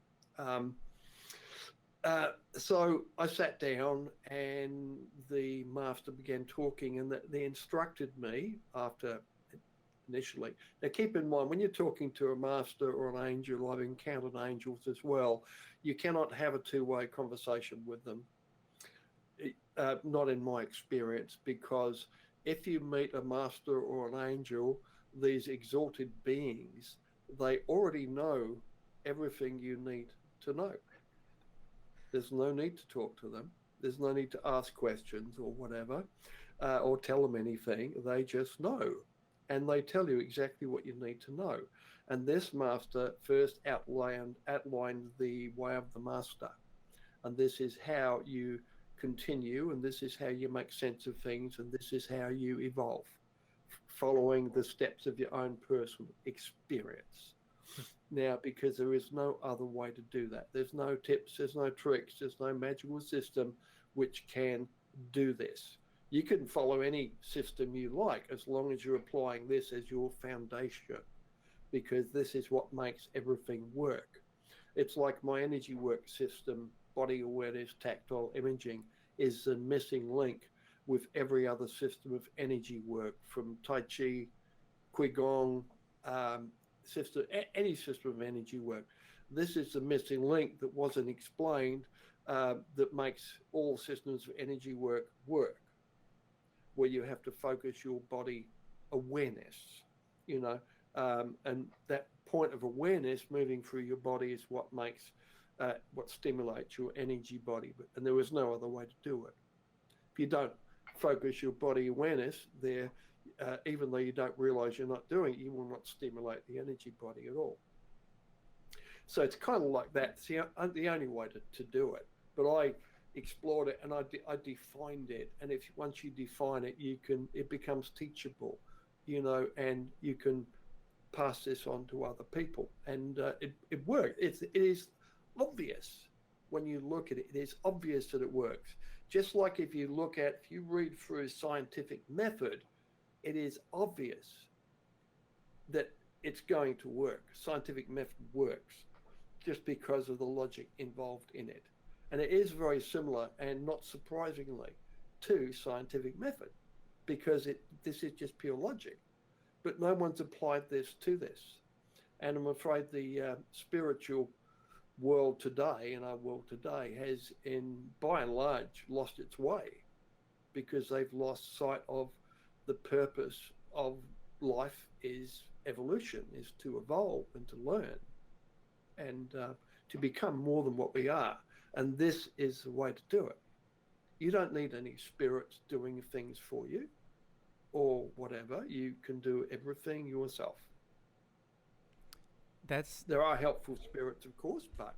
So I sat down, and the master began talking, and they instructed me after initially. Now, keep in mind, when you're talking to a master or an angel, I've encountered angels as well, you cannot have a two-way conversation with them. Not in my experience, because if you meet a master or an angel, these exalted beings, they already know everything you need to know. There's no need to talk to them. There's no need to ask questions or whatever, or tell them anything. They just know, and they tell you exactly what you need to know. And this master first outlined the way of the master, and this is how you continue, and this is how you make sense of things, and this is how you evolve, following the steps of your own personal experience. Now, because there is no other way to do that. There's no tips, there's no tricks, there's no magical system which can do this. You can follow any system you like, as long as you're applying this as your foundation, because this is what makes everything work. It's like my energy work system, body awareness, tactile imaging, is the missing link with every other system of energy work, from Tai Chi, Qigong, system, any system of energy work. This is the missing link that wasn't explained, that makes all systems of energy work, where you have to focus your body awareness, and that point of awareness moving through your body is what makes, what stimulates your energy body. And there was no other way to do it. If you don't focus your body awareness there, even though you don't realize you're not doing it, you will not stimulate the energy body at all. So it's kind of like that. It's the only way to do it. But I explored it, and I defined it. And once you define it, it becomes teachable, and you can pass this on to other people. And it works. It is obvious when you look at it. It is obvious that it works. Just like if you read through scientific method, it is obvious that it's going to work. Scientific method works just because of the logic involved in it. And it is very similar, and not surprisingly, to scientific method, because this is just pure logic. But no one's applied this to this. And I'm afraid the spiritual world today, and our world today, has, by and large, lost its way, because they've lost sight of the purpose of life is evolution, is to evolve and to learn, and to become more than what we are. And this is the way to do it. You don't need any spirits doing things for you or whatever. You can do everything yourself. There are helpful spirits, of course, but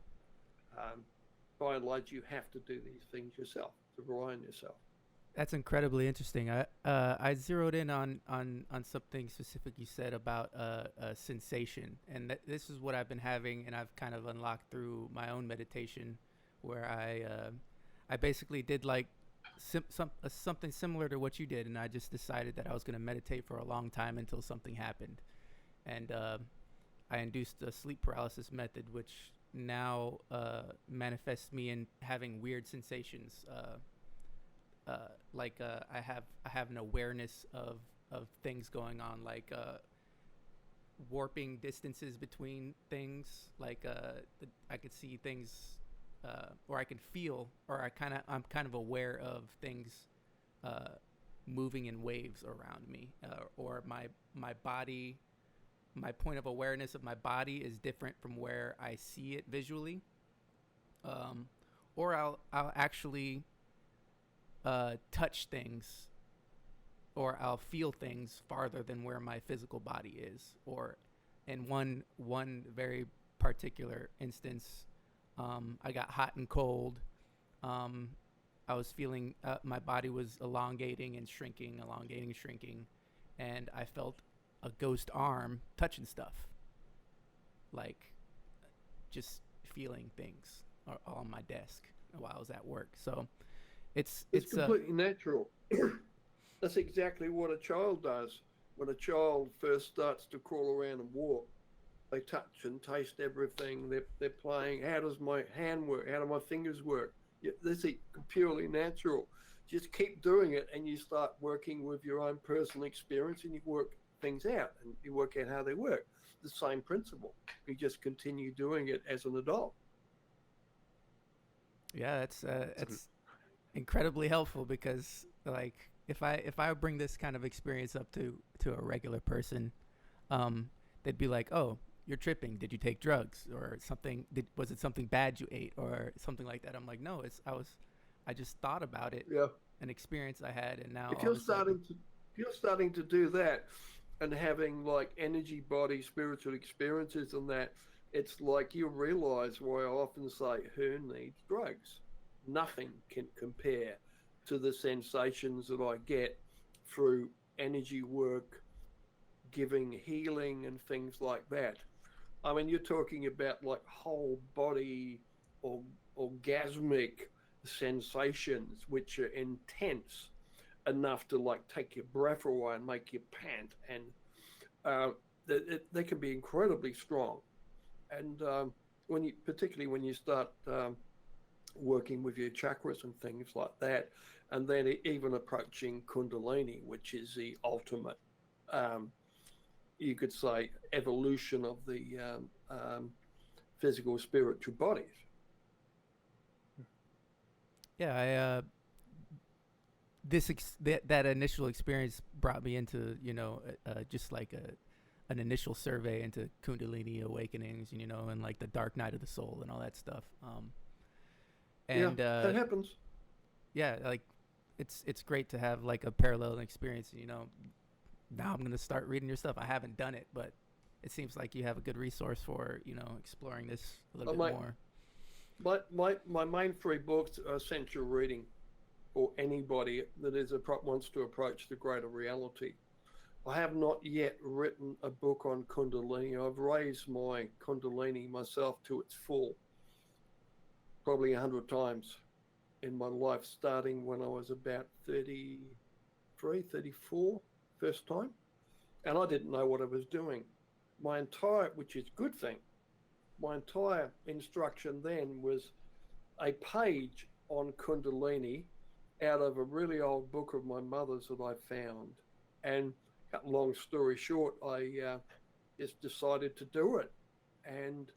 by and large, you have to do these things yourself, to rely on yourself. That's incredibly interesting. I zeroed in on something specific you said about sensation, and this is what I've been having, and I've kind of unlocked through my own meditation, where I basically did like something similar to what you did, and I just decided that I was going to meditate for a long time until something happened, and I induced a sleep paralysis method, which now manifests me in having weird sensations. I have an awareness of things going on, like warping distances between things. I could see things, or I can feel, or I'm kind of aware of things moving in waves around me, or my body. My point of awareness of my body is different from where I see it visually, or I'll actually touch things, or I'll feel things farther than where my physical body is. Or in one very particular instance, I got hot and cold, I was feeling my body was elongating and shrinking, and I felt a ghost arm touching stuff, like just feeling things on my desk while I was at work. So it's completely natural. That's exactly what a child does. When a child first starts to crawl around and walk, they touch and taste everything. They're playing. How does my hand work? How do my fingers work? Yeah, this is purely natural. Just keep doing it, and you start working with your own personal experience, and you work things out, and you work out how they work. The same principle. You just continue doing it as an adult. Yeah, it's incredibly helpful, because like if I bring this kind of experience up to a regular person, they'd be like, "Oh, you're tripping. Did you take drugs or something? Was it something bad you ate or something like that?" I'm like, "No, I just thought about it, Yeah. an experience I had, and now If you're starting to do that, and having like energy, body, spiritual experiences and that, it's like you realize why I often say, who needs drugs? Nothing can compare to the sensations that I get through energy work, giving healing and things like that. I mean, you're talking about like whole body or orgasmic sensations, which are intense enough to like take your breath away and make you pant, and they can be incredibly strong. And particularly when you start working with your chakras and things like that, and then even approaching Kundalini, which is the ultimate, you could say, evolution of the physical spiritual bodies. Yeah, that initial experience brought me into, just like an initial survey into Kundalini awakenings, and like the dark night of the soul and all that stuff. And that happens. Yeah, like it's great to have like a parallel experience. Now I'm gonna start reading your stuff. I haven't done it, but it seems like you have a good resource for exploring this a little bit more. My main 3 books are essential reading for anybody that wants to approach the greater reality. I have not yet written a book on Kundalini. I've raised my Kundalini myself to its full, probably 100 times in my life, starting when I was about 33, 34, first time. And I didn't know what I was doing. Which is a good thing, my entire instruction then was a page on Kundalini out of a really old book of my mother's that I found. And long story short, I just decided to do it. And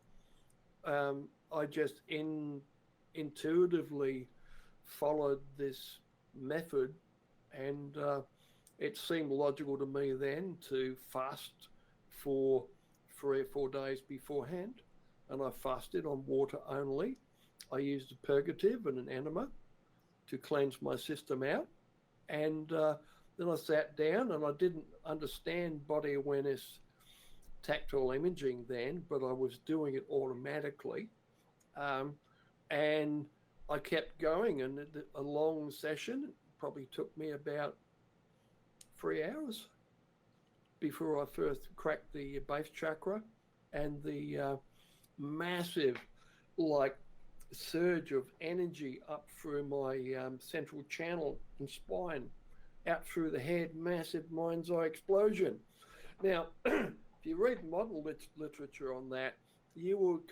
I just intuitively followed this method, and it seemed logical to me then to fast for 3 or 4 days beforehand, and I fasted on water only. I used a purgative and an enema to cleanse my system out, and then I sat down, and I didn't understand body awareness tactile imaging then, but I was doing it automatically, and I kept going, and a long session probably took me about 3 hours before I first cracked the base chakra, and the massive surge of energy up through my central channel and spine, out through the head, massive mind's eye explosion. Now, if you read modern literature on that, you would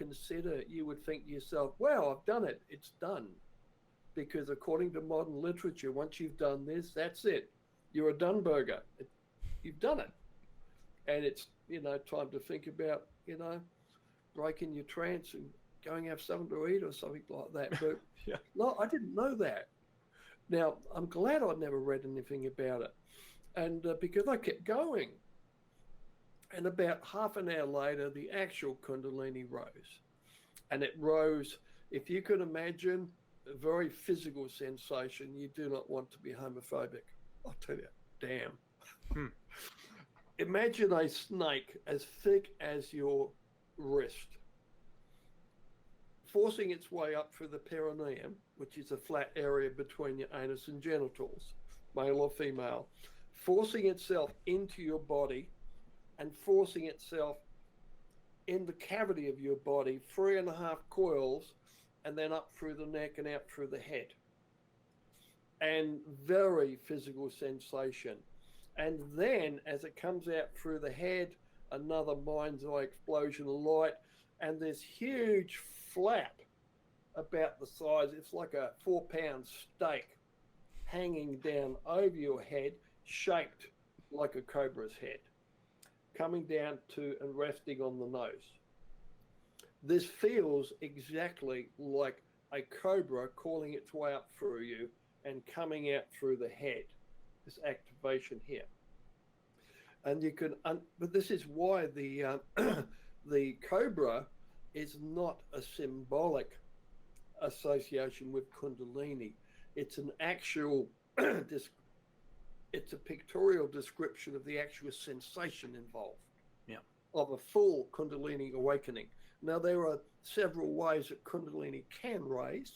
think to yourself, wow, I've done it, it's done. Because according to modern literature, once you've done this, that's it. You're a done burger. You've done it. And it's, time to think about, breaking your trance and going have something to eat or something like that. But yeah. No, I didn't know that. Now, I'm glad I'd never read anything about it. And because I kept going. And about half an hour later, the actual Kundalini rose. And it rose, if you could imagine, a very physical sensation. You do not want to be homophobic. I'll tell you, damn. Imagine a snake as thick as your wrist, forcing its way up through the perineum, which is a flat area between your anus and genitals, male or female, forcing itself into your body and forcing itself in the cavity of your body, 3.5 coils, and then up through the neck and out through the head. And very physical sensation. And then as it comes out through the head, another mind's eye explosion of light, and this huge flap about the size, it's like a 4-pound steak hanging down over your head, shaped like a cobra's head, coming down to and resting on the nose. This feels exactly like a cobra calling its way up through you and coming out through the head, this activation here. And you can, but this is why the the cobra is not a symbolic association with Kundalini. It's an actual, it's a pictorial description of the actual sensation involved. Yeah. Of a full Kundalini awakening. Now, there are several ways that Kundalini can raise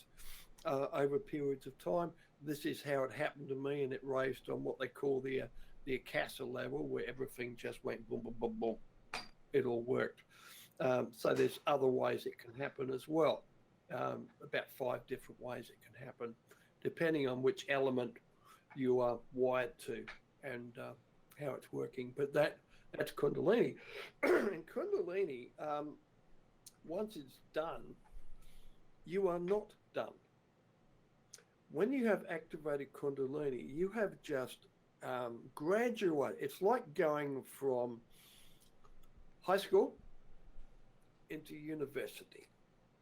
over periods of time. This is how it happened to me, and it raised on what they call the Akasa level, where everything just went boom, boom, boom, boom. It all worked. So there's other ways it can happen as well. About 5 different ways it can happen, depending on which element you are wired to and how it's working. But that's Kundalini. And Kundalini, once it's done, you are not done. When you have activated Kundalini, you have just graduated. It's like going from high school into university.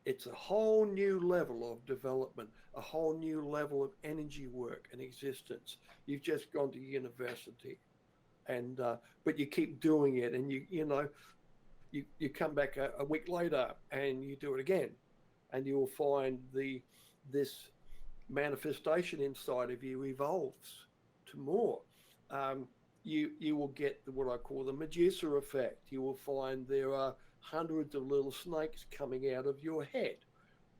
It's a whole new level of development, a whole new level of energy work and existence. You've just gone to university, and but you keep doing it, and you come back a week later and you do it again, and you will find this manifestation inside of you evolves to more. You will get what I call the Medusa effect. You will find there are hundreds of little snakes coming out of your head,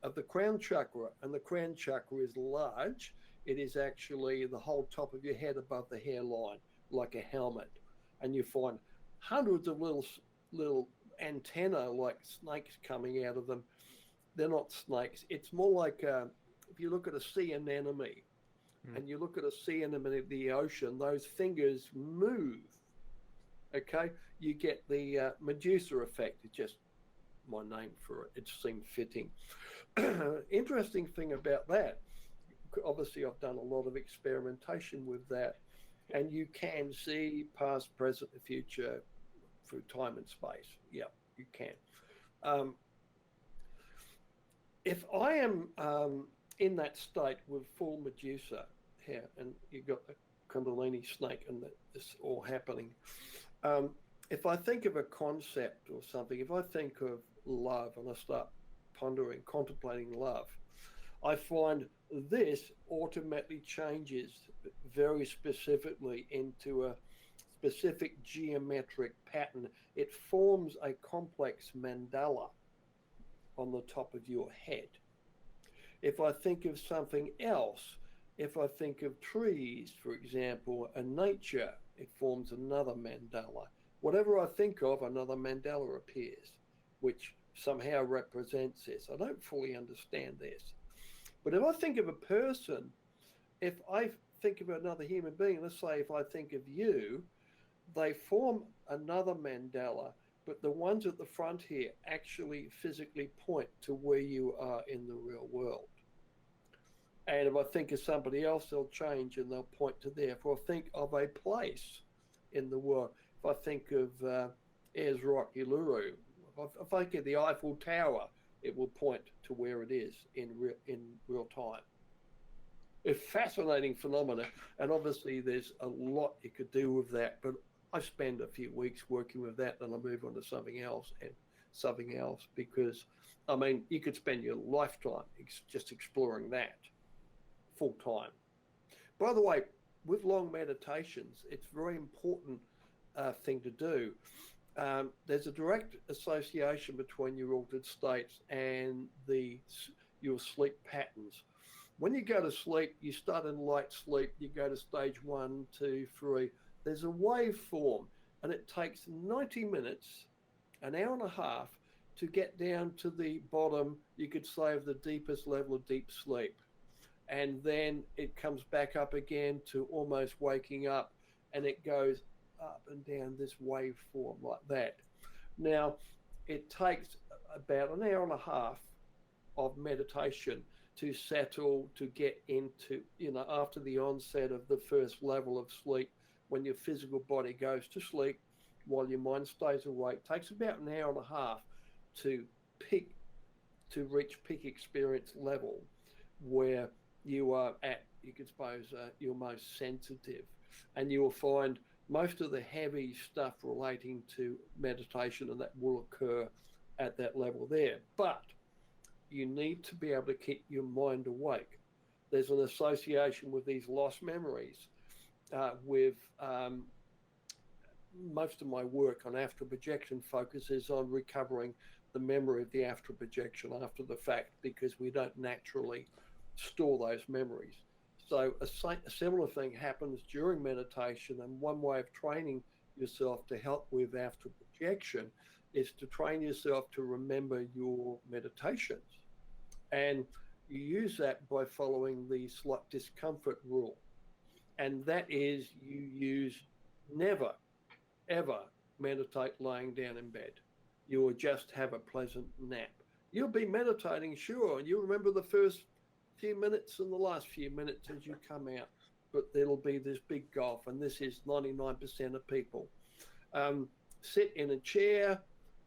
of the crown chakra, and the crown chakra is large. It is actually the whole top of your head above the hairline, like a helmet, and you find hundreds of little antenna like snakes coming out of them. They're not snakes. It's more like if you look at a sea anemone, and you look at a sea anemone of the ocean, those fingers move. Okay, you get the Medusa effect. It's just my name for it. It seemed fitting. Interesting thing about that, obviously I've done a lot of experimentation with that, and you can see past, present, and future through time and space. Yeah, you can. If I am in that state with full Medusa here, and you've got the Kundalini snake and this all happening, if I think of a concept or something, if I think of love and I start pondering, contemplating love, I find this automatically changes very specifically into a specific geometric pattern. It forms a complex mandala on the top of your head. If I think of something else, if I think of trees, for example, and nature, it forms another mandala. Whatever I think of, another mandala appears, which somehow represents this. I don't fully understand this. But if I think of a person, if I think of another human being, let's say if I think of you, they form another mandala, but the ones at the front here actually physically point to where you are in the real world. And if I think of somebody else, they'll change and they'll point to there. If I think of a place in the world, if I think of Ayers Rock, Uluru, if I think of the Eiffel Tower, it will point to where it is in real time. A fascinating phenomena, and obviously there's a lot you could do with that, but I spend a few weeks working with that, then I move on to something else and something else, because, I mean, you could spend your lifetime just exploring that full time. By the way, with long meditations, it's a very important thing to do. there's a direct association between your altered states and your sleep patterns. When you go to sleep, you start in light sleep, you go to stage 1, 2, 3. There's a waveform, and it takes 90 minutes, an hour and a half, to get down to the bottom, you could say, of the deepest level of deep sleep. And then it comes back up again to almost waking up, and it goes up and down this waveform like that. Now, it takes about an hour and a half of meditation to settle, to get into, after the onset of the first level of sleep, when your physical body goes to sleep while your mind stays awake. It takes about an hour and a half to reach peak experience level, where you are at, you could suppose, your most sensitive. And you will find most of the heavy stuff relating to meditation, and that will occur at that level there. But you need to be able to keep your mind awake. There's an association with these lost memories. With most of my work on astral projection focuses on recovering the memory of the astral projection after the fact, because we don't naturally store those memories. So a similar thing happens during meditation, and one way of training yourself to help with astral projection is to train yourself to remember your meditations. And you use that by following the slight discomfort rule. And that is, you never, ever meditate laying down in bed. You will just have a pleasant nap. You'll be meditating, sure, and you'll remember the first few minutes and the last few minutes as you come out, but there'll be this big gulf, and this is 99% of people. Sit in a chair,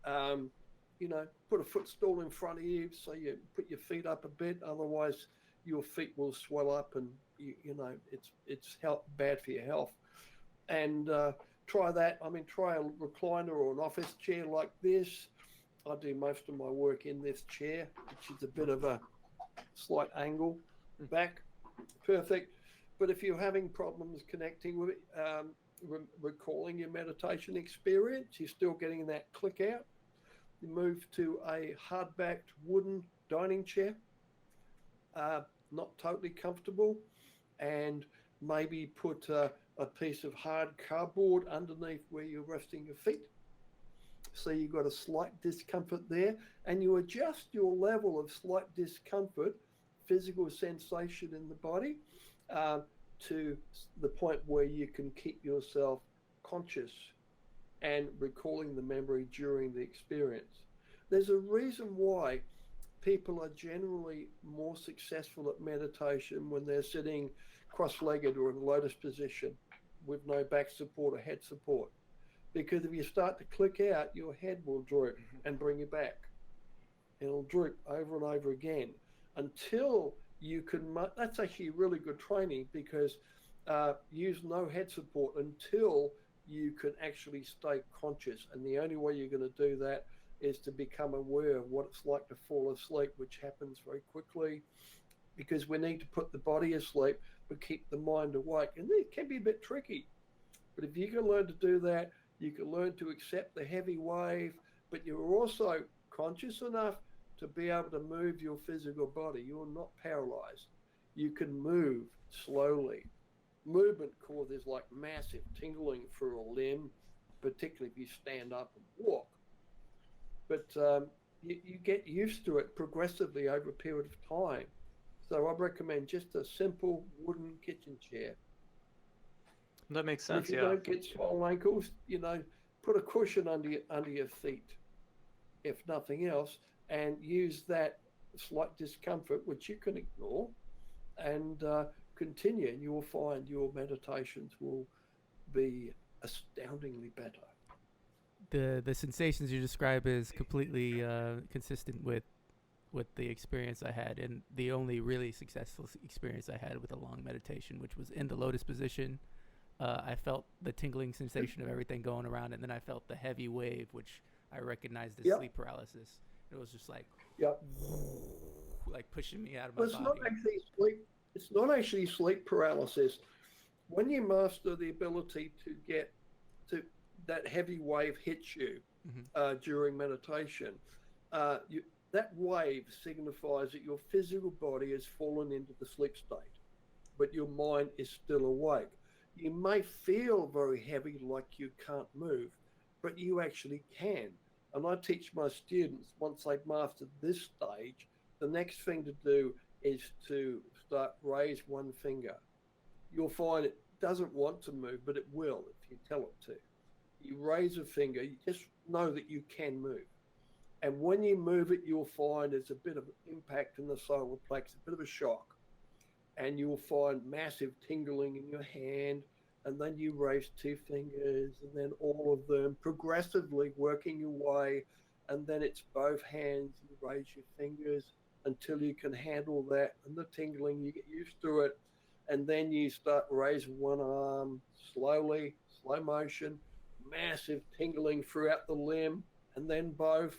put a footstool in front of you so you put your feet up a bit, otherwise your feet will swell up, and it's bad for your health. And try that. Try a recliner or an office chair like this. I do most of my work in this chair, which is a bit of a slight angle back. Perfect. But if you're having problems connecting with it, recalling your meditation experience, you're still getting that click out, you move to a hard-backed wooden dining chair, not totally comfortable, and maybe put a piece of hard cardboard underneath where you're resting your feet. So you've got a slight discomfort there, and you adjust your level of slight discomfort, physical sensation in the body, to the point where you can keep yourself conscious and recalling the memory during the experience. There's a reason why people are generally more successful at meditation when they're sitting cross-legged or in lotus position with no back support or head support. Because if you start to click out, your head will droop and bring you back. It'll droop over and over again until you can, that's actually really good training, because use no head support until you can actually stay conscious. And the only way you're going to do that is to become aware of what it's like to fall asleep, which happens very quickly, because we need to put the body asleep but keep the mind awake. And it can be a bit tricky. But if you can learn to do that, you can learn to accept the heavy wave, but you're also conscious enough to be able to move your physical body. You're not paralyzed. You can move slowly. Movement causes like massive tingling for a limb, particularly if you stand up and walk. But you get used to it progressively over a period of time. So I recommend just a simple wooden kitchen chair. That makes sense. If you don't get swollen ankles, put a cushion under your feet, if nothing else, and use that slight discomfort, which you can ignore, and continue. And you will find your meditations will be astoundingly better. The sensations you describe is completely consistent with the experience I had, and the only really successful experience I had with a long meditation, which was in the lotus position. I felt the tingling sensation of everything going around, and then I felt the heavy wave, which I recognized as sleep paralysis. It was just like, like pushing me out of my body. It's not actually sleep paralysis. When you master the ability to get to that heavy wave hits you Mm-hmm. during meditation, that wave signifies that your physical body has fallen into the sleep state, but your mind is still awake. You may feel very heavy, like you can't move, but you actually can. And I teach my students, once they've mastered this stage, the next thing to do is to start raise one finger. You'll find it doesn't want to move, but it will if you tell it to. You raise a finger, you just know that you can move. And when you move it, you'll find there's a bit of impact in the solar plex, a bit of a shock. And you'll find massive tingling in your hand. And then you raise two fingers and then all of them progressively working your way. And then it's both hands, you raise your fingers until you can handle that. And the tingling, you get used to it. And then you start raising one arm slowly, slow motion, massive tingling throughout the limb, and then both.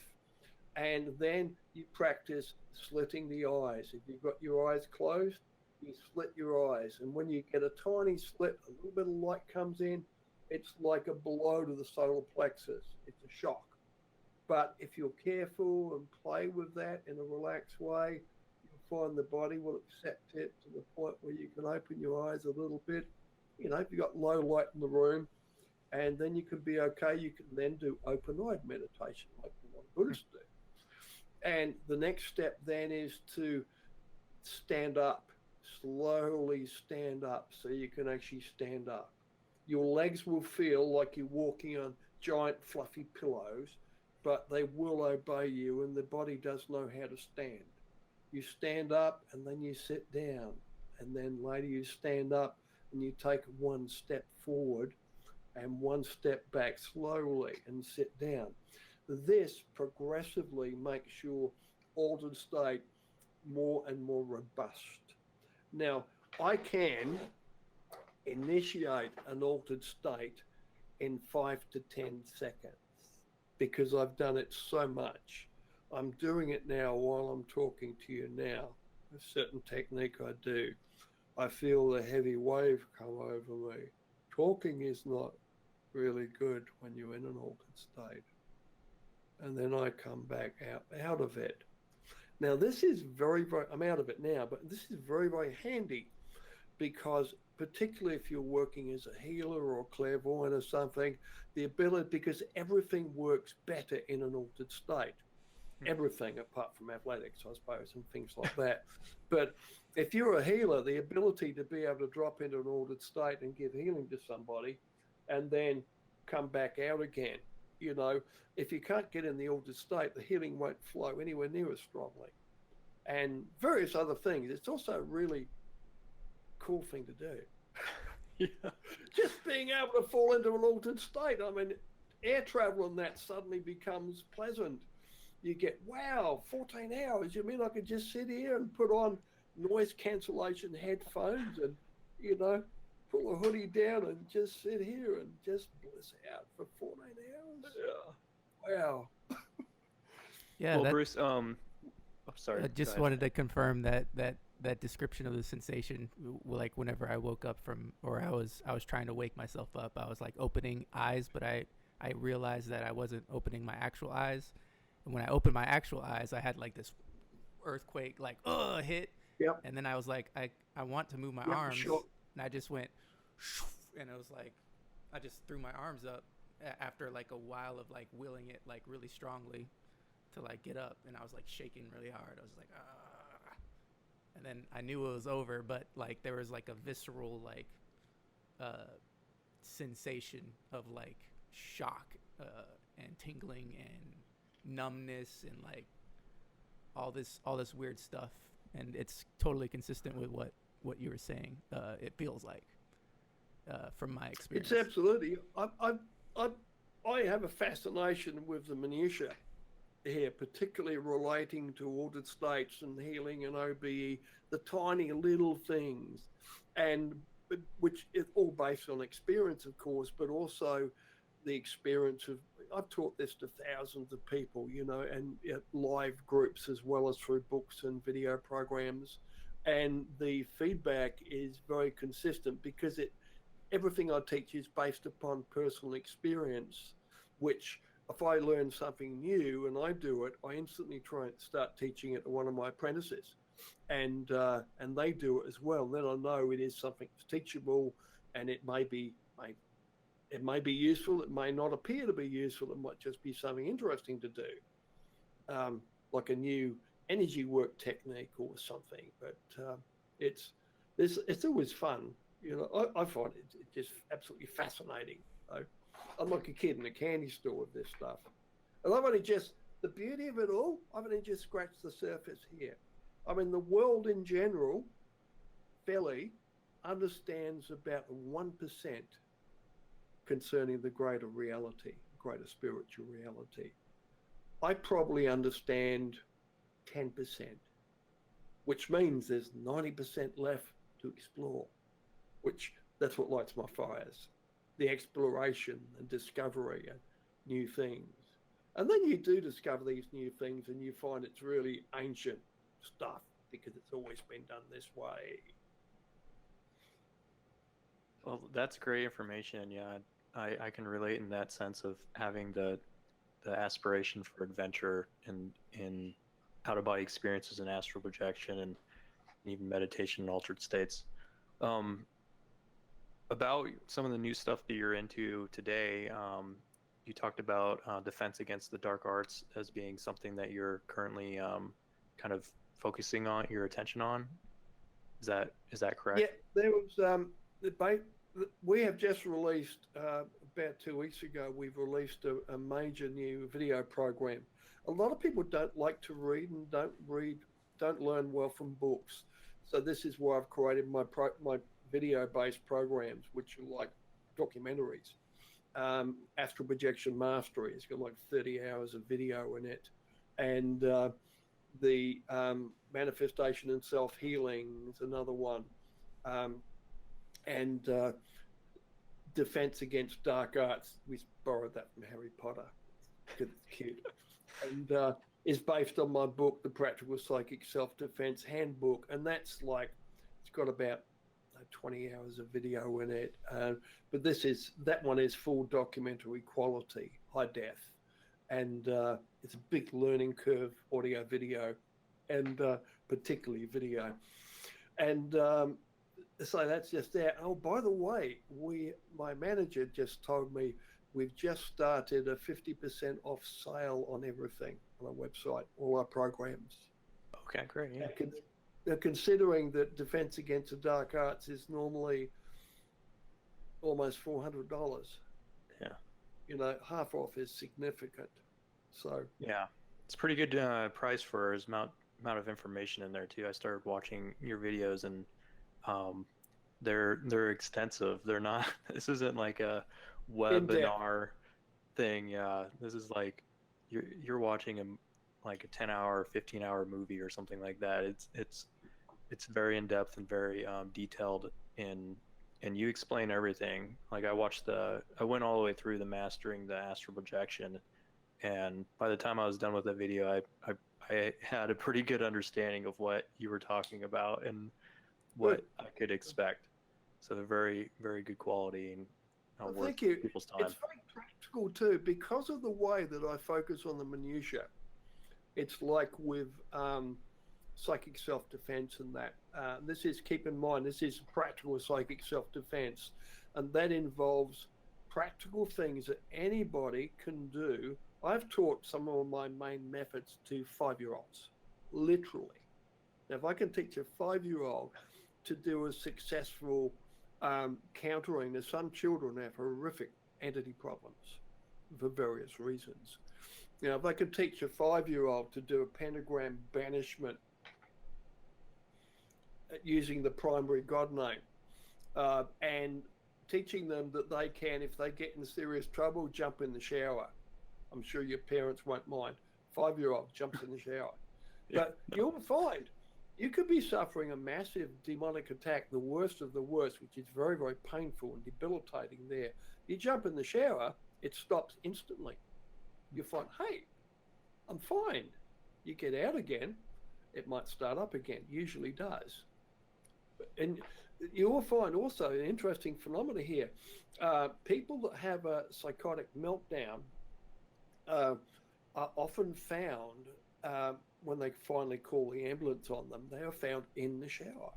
And then you practice slitting the eyes. If you've got your eyes closed, you slit your eyes. And when you get a tiny slit, a little bit of light comes in, it's like a blow to the solar plexus. It's a shock. But if you're careful and play with that in a relaxed way, you'll find the body will accept it to the point where you can open your eyes a little bit. You know, if you've got low light in the room, and then you can be okay. You can then do open-eyed meditation like the one Buddhists do. And the next step then is to stand up, slowly stand up so you can actually stand up. Your legs will feel like you're walking on giant fluffy pillows, but they will obey you, and the body does know how to stand. You stand up and then you sit down, and then later you stand up and you take one step forward and one step back slowly and sit down. This progressively makes your altered state more and more robust. Now, I can initiate an altered state in 5 to 10 seconds because I've done it so much. I'm doing it now while I'm talking to you now. A certain technique I do. I feel the heavy wave come over me. Talking is not really good when you're in an altered state. And then I come back out of it. Now this is very, I'm out of it now, but this is very, very handy because particularly if you're working as a healer or a clairvoyant or something, the ability, because everything works better in an altered state. Everything apart from athletics, I suppose, and things like that. But if you're a healer, the ability to be able to drop into an altered state and give healing to somebody and then come back out again, you know, if you can't get in the altered state, the healing won't flow anywhere near as strongly. And various other things. It's also a really cool thing to do. Yeah. Just being able to fall into an altered state. I mean, air travel and that suddenly becomes pleasant. You get, wow, 14 hours. You mean I could just sit here and put on noise cancellation headphones and, you know, pull a hoodie down and just sit here and just bliss out for 14 hours? Yeah. Wow. Yeah. Well, Bruce, sorry. I just wanted to confirm that description of the sensation, like whenever I woke up from, or I was trying to wake myself up, I was like opening eyes, but I realized that I wasn't opening my actual eyes. And when I opened my actual eyes, I had like this earthquake, like, hit. Yep. And then I was like, I want to move my Yep, arms. sure. And I just went, and it was like, I just threw my arms up after like a while of like willing it like really strongly to like get up. And I was like shaking really hard. I was like, ah. And then I knew it was over, but like there was like a visceral like sensation of like shock and tingling and numbness and like all this weird stuff, and it's totally consistent with what you were saying. It feels like from my experience. It's absolutely. I have a fascination with the minutiae here, particularly relating to altered states and healing and OBE, the tiny little things, and which is all based on experience, of course, but also the experience of, I've taught this to thousands of people, you know, and live groups as well as through books and video programs. And the feedback is very consistent because everything I teach is based upon personal experience, which if I learn something new and I do it, I instantly try and start teaching it to one of my apprentices, and they do it as well. Then I know it is something that's teachable, and it may be useful. It may not appear to be useful. It might just be something interesting to do, like a new energy work technique or something. But it's always fun. You know, I find it just absolutely fascinating. I'm like a kid in a candy store with this stuff. And the beauty of it all, I've only just scratched the surface here. I mean, the world in general, fairly, understands about 1% concerning the greater reality, greater spiritual reality. I probably understand 10%, which means there's 90% left to explore, that's what lights my fires, the exploration and discovery and new things. And then you do discover these new things and you find it's really ancient stuff because it's always been done this way. Well, that's great information. Yeah, I can relate in that sense of having the aspiration for adventure in out-of-body experiences and astral projection and even meditation in altered states. About some of the new stuff that you're into today, you talked about defense against the dark arts as being something that you're currently kind of focusing on your attention on. Is that correct? Yeah, there was we have just released about 2 weeks ago. We've released a major new video program. A lot of people don't like to read and don't learn well from books. So this is why I've created my video-based programs, which are like documentaries. Astral Projection Mastery, it's got like 30 hours of video in it, and the Manifestation and Self-Healing is another one, and Defense Against Dark Arts. We borrowed that from Harry Potter because it's cute, and is based on my book, The Practical Psychic Self-Defense Handbook, and that's like, it's got about 20 hours of video in it, but that one is full documentary quality, high def, and it's a big learning curve, audio, video, and particularly video, and so that's just that. Oh, by the way, my manager just told me we've just started a 50% off sale on everything on our website, all our programs. Okay, great. Yeah. Now, considering that Defense Against the Dark Arts is normally almost $400, yeah, you know, half off is significant. So yeah, it's pretty good price for his amount of information in there too. I started watching your videos and they're extensive. They're not. This isn't like a webinar thing. Yeah, this is like you're watching like a 10-hour, 15-hour movie or something like that. It's very in depth and very detailed and you explain everything. Like I went all the way through the Mastering the Astral Projection, and by the time I was done with the video, I had a pretty good understanding of what you were talking about and what I could expect. So they're very, very good quality and worth people's time. It's very practical too, because of the way that I focus on the minutiae. It's like with psychic self-defense and that. Keep in mind, this is practical psychic self-defense, and that involves practical things that anybody can do. I've taught some of my main methods to 5-year-olds, literally. Now, if I can teach a 5-year-old to do a successful countering, there's some children that have horrific entity problems for various reasons. You know, if I could teach a 5-year-old to do a pentagram banishment using the primary God name, and teaching them that they can, if they get in serious trouble, jump in the shower. I'm sure your parents won't mind. 5-year-old jumps in the shower. But you'll find you could be suffering a massive demonic attack, the worst of the worst, which is very, very painful and debilitating there. You jump in the shower, it stops instantly. You find, hey, I'm fine. You get out again, it might start up again, usually does. And you will find also an interesting phenomena here. People that have a psychotic meltdown are often found, when they finally call the ambulance on them, they are found in the shower.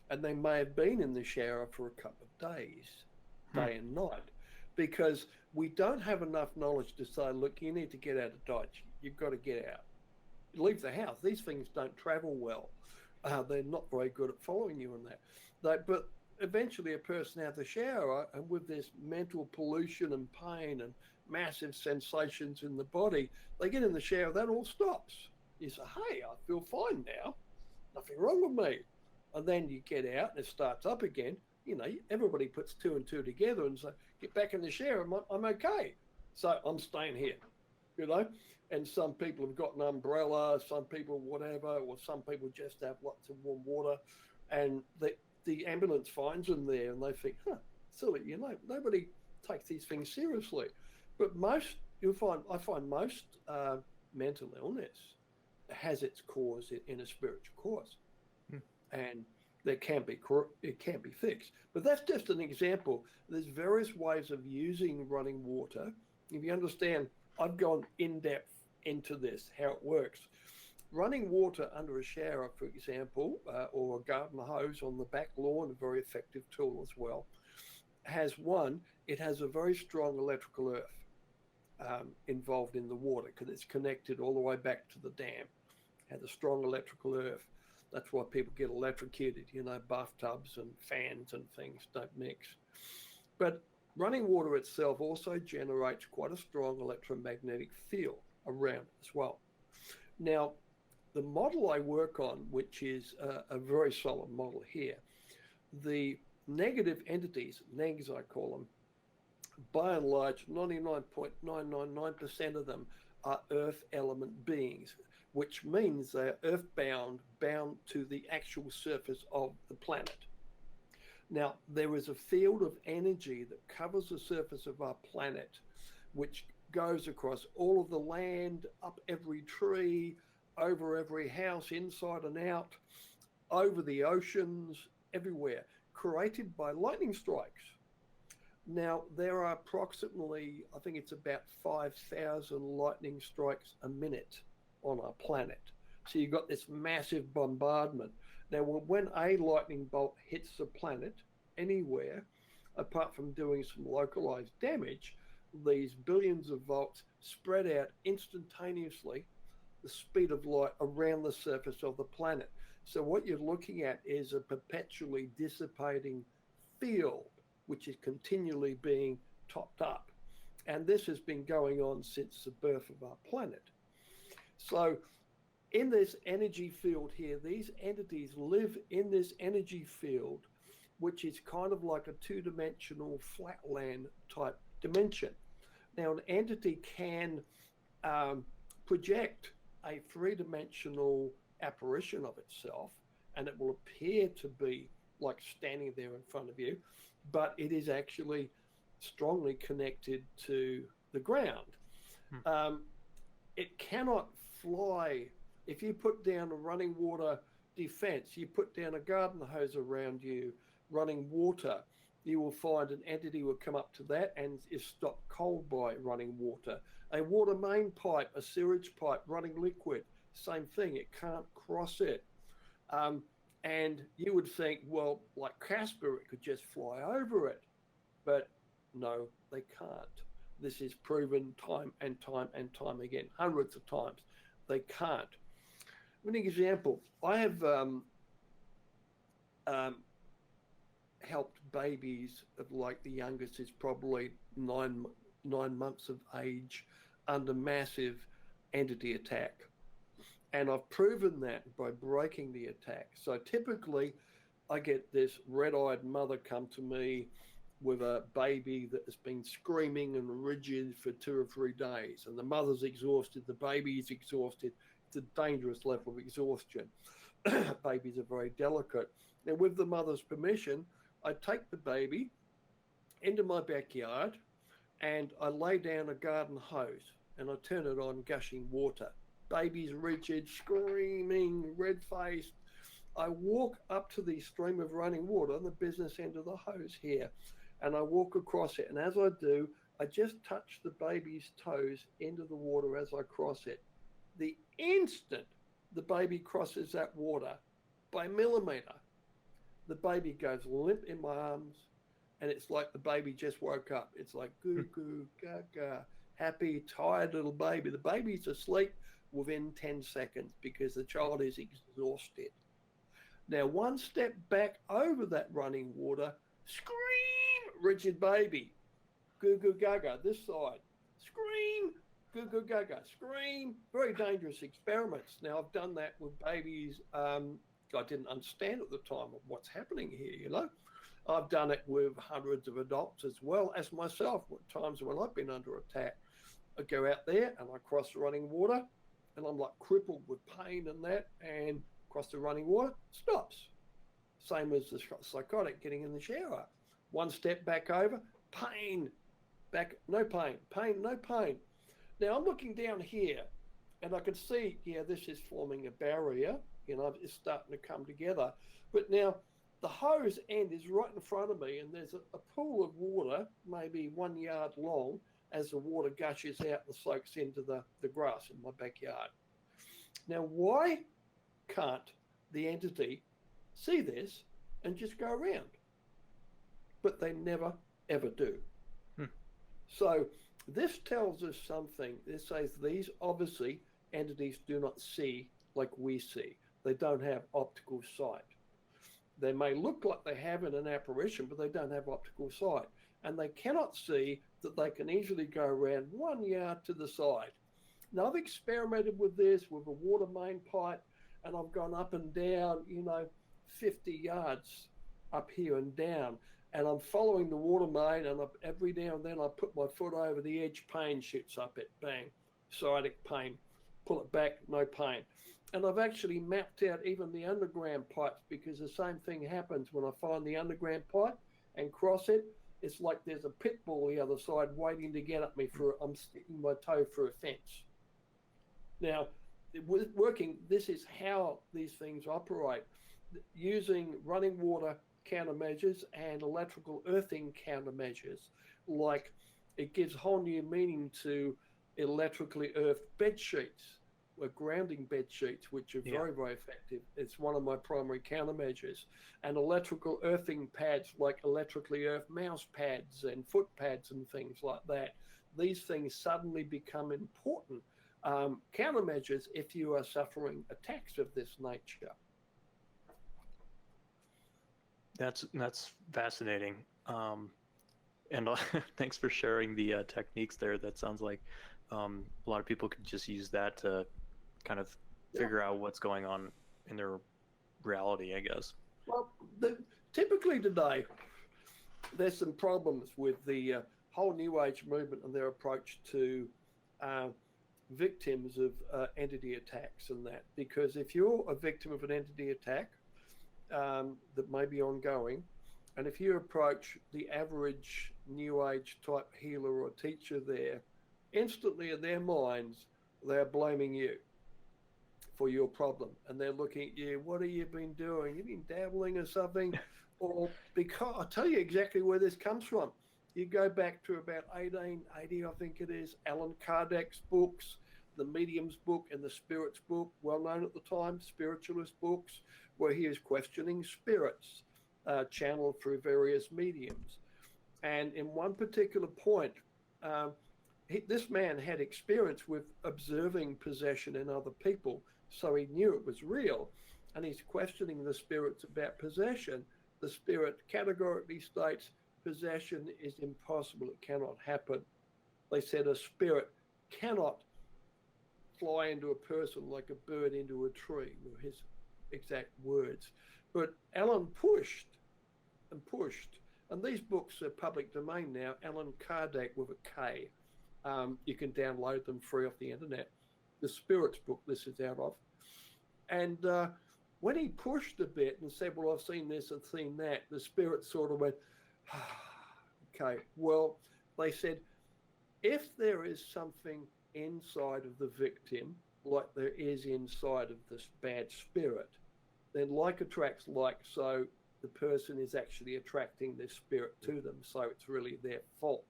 And they may have been in the shower for a couple of days, day and night, because we don't have enough knowledge to say, look, you need to get out of Dodge. You've got to get out. Leave the house. These things don't travel well. They're not very good at following you in that. But eventually a person out of the shower, and with this mental pollution and pain and massive sensations in the body, they get in the shower, that all stops. You say, hey, I feel fine now. Nothing wrong with me. And then you get out and it starts up again. You know, everybody puts two and two together and say, get back in the shower, I'm okay. So I'm staying here, you know. And some people have got an umbrella, some people whatever, or some people just have lots of warm water. And the ambulance finds them there and they think, silly, you know, nobody takes these things seriously. But I find most mental illness has its cause in a spiritual cause. And it can be fixed. But that's just an example. There's various ways of using running water. If you understand, I've gone in depth into this, how it works. Running water under a shower, for example, or a garden hose on the back lawn, a very effective tool as well, it has a very strong electrical earth involved in the water because it's connected all the way back to the dam. It has a strong electrical earth. That's why people get electrocuted, you know, bathtubs and fans and things don't mix. But running water itself also generates quite a strong electromagnetic field around it as well. Now, the model I work on, which is a very solid model here, the negative entities, negs I call them, by and large, 99.999% of them are earth element beings, which means they're earthbound, bound to the actual surface of the planet. Now, there is a field of energy that covers the surface of our planet, which goes across all of the land, up every tree, over every house, inside and out, over the oceans, everywhere, created by lightning strikes. Now, there are approximately, I think it's about 5,000 lightning strikes a minute on our planet. So you've got this massive bombardment. Now, when a lightning bolt hits the planet anywhere, apart from doing some localized damage, these billions of volts spread out instantaneously, the speed of light around the surface of the planet. So what you're looking at is a perpetually dissipating field, which is continually being topped up. And this has been going on since the birth of our planet. So in this energy field here, these entities live in this energy field, which is kind of like a two-dimensional flatland type dimension. Now, an entity can project a three-dimensional apparition of itself, and it will appear to be like standing there in front of you, but it is actually strongly connected to the ground. It cannot fly. If you put down a running water defense, you put down a garden hose around you, running water, you will find an entity will come up to that and is stopped cold by running water. A water main pipe, a sewage pipe running liquid, same thing, it can't cross it. And you would think, well, like Casper, it could just fly over it. But no, they can't. This is proven time and time and time again, hundreds of times. They can't. An example, I have helped babies of like the youngest is probably nine months of age under massive entity attack. And I've proven that by breaking the attack. So typically I get this red-eyed mother come to me with a baby that has been screaming and rigid for 2 or 3 days. And the mother's exhausted, the baby is exhausted. It's a dangerous level of exhaustion. Babies are very delicate. Now, with the mother's permission, I take the baby into my backyard and I lay down a garden hose and I turn it on, gushing water. Baby's rigid, screaming, red-faced, I walk up to the stream of running water on the business end of the hose here, and I walk across it. And as I do, I just touch the baby's toes into the water as I cross it. The instant the baby crosses that water, by millimeter, the baby goes limp in my arms, and it's like the baby just woke up. It's like goo goo gaga, happy, tired little baby. The baby's asleep within 10 seconds because the child is exhausted. Now, one step back over that running water, scream, rigid baby, goo goo gaga, this side, scream, goo goo gaga, scream. Very dangerous experiments. Now, I've done that with babies. I didn't understand at the time of what's happening here, you know. I've done it with hundreds of adults as well as myself. At times when I've been under attack, I go out there and I cross the running water, and I'm like crippled with pain and that, and cross the running water, stops. Same as the psychotic getting in the shower. One step back over, pain, back, no pain, pain, no pain. Now I'm looking down here, and I can see, yeah, this is forming a barrier, you know, it's starting to come together. But now the hose end is right in front of me, and there's a pool of water, maybe 1 yard long, as the water gushes out and soaks into the grass in my backyard. Now, why can't the entity see this and just go around? But they never, ever do. So this tells us something. This says these obviously entities do not see like we see. They don't have optical sight. They may look like they have in an apparition, but they don't have optical sight. And they cannot see that they can easily go around 1 yard to the side. Now, I've experimented with this with a water main pipe, and I've gone up and down, 50 yards up here and down. And I'm following the water main, and every now and then I put my foot over the edge, pain shoots up it, bang, sciatic pain, pull it back, no pain. And I've actually mapped out even the underground pipes, because the same thing happens when I find the underground pipe and cross it. It's like there's a pit bull the other side waiting to get at me I'm sticking my toe through a fence. Now, working, this is how these things operate. Using running water countermeasures and electrical earthing countermeasures, like it gives whole new meaning to electrically earthed bed sheets, or grounding bed sheets, which are very, very effective. It's one of my primary countermeasures. And electrical earthing pads, like electrically earthed mouse pads and foot pads and things like that. These things suddenly become important countermeasures if you are suffering attacks of this nature. That's fascinating. And thanks for sharing the techniques there. That sounds like a lot of people could just use that to kind of figure out what's going on in their reality, I guess. Well, typically today, there's some problems with the whole New Age movement and their approach to victims of entity attacks and that. Because if you're a victim of an entity attack that may be ongoing, and if you approach the average New Age type healer or teacher there, instantly in their minds, they're blaming you for your problem. And they're looking at you, what have you been doing? You've been dabbling or something? Or because I'll tell you exactly where this comes from. You go back to about 1880, I think it is, Allan Kardec's books, the Medium's book and the Spirits book, well known at the time, spiritualist books, where he is questioning spirits channeled through various mediums. And in one particular point, this man had experience with observing possession in other people, so he knew it was real. And he's questioning the spirits about possession. The spirit categorically states possession is impossible, it cannot happen. They said a spirit cannot fly into a person like a bird into a tree, were his exact words. But Alan pushed and pushed, and these books are public domain now. Allan Kardec with a K. You can download them free off the internet. The Spirits book this is out of. And when he pushed a bit and said, well, I've seen this and seen that, the spirit sort of went, okay. Well, they said, if there is something inside of the victim, like there is inside of this bad spirit, then like attracts like, so the person is actually attracting this spirit to them. So it's really their fault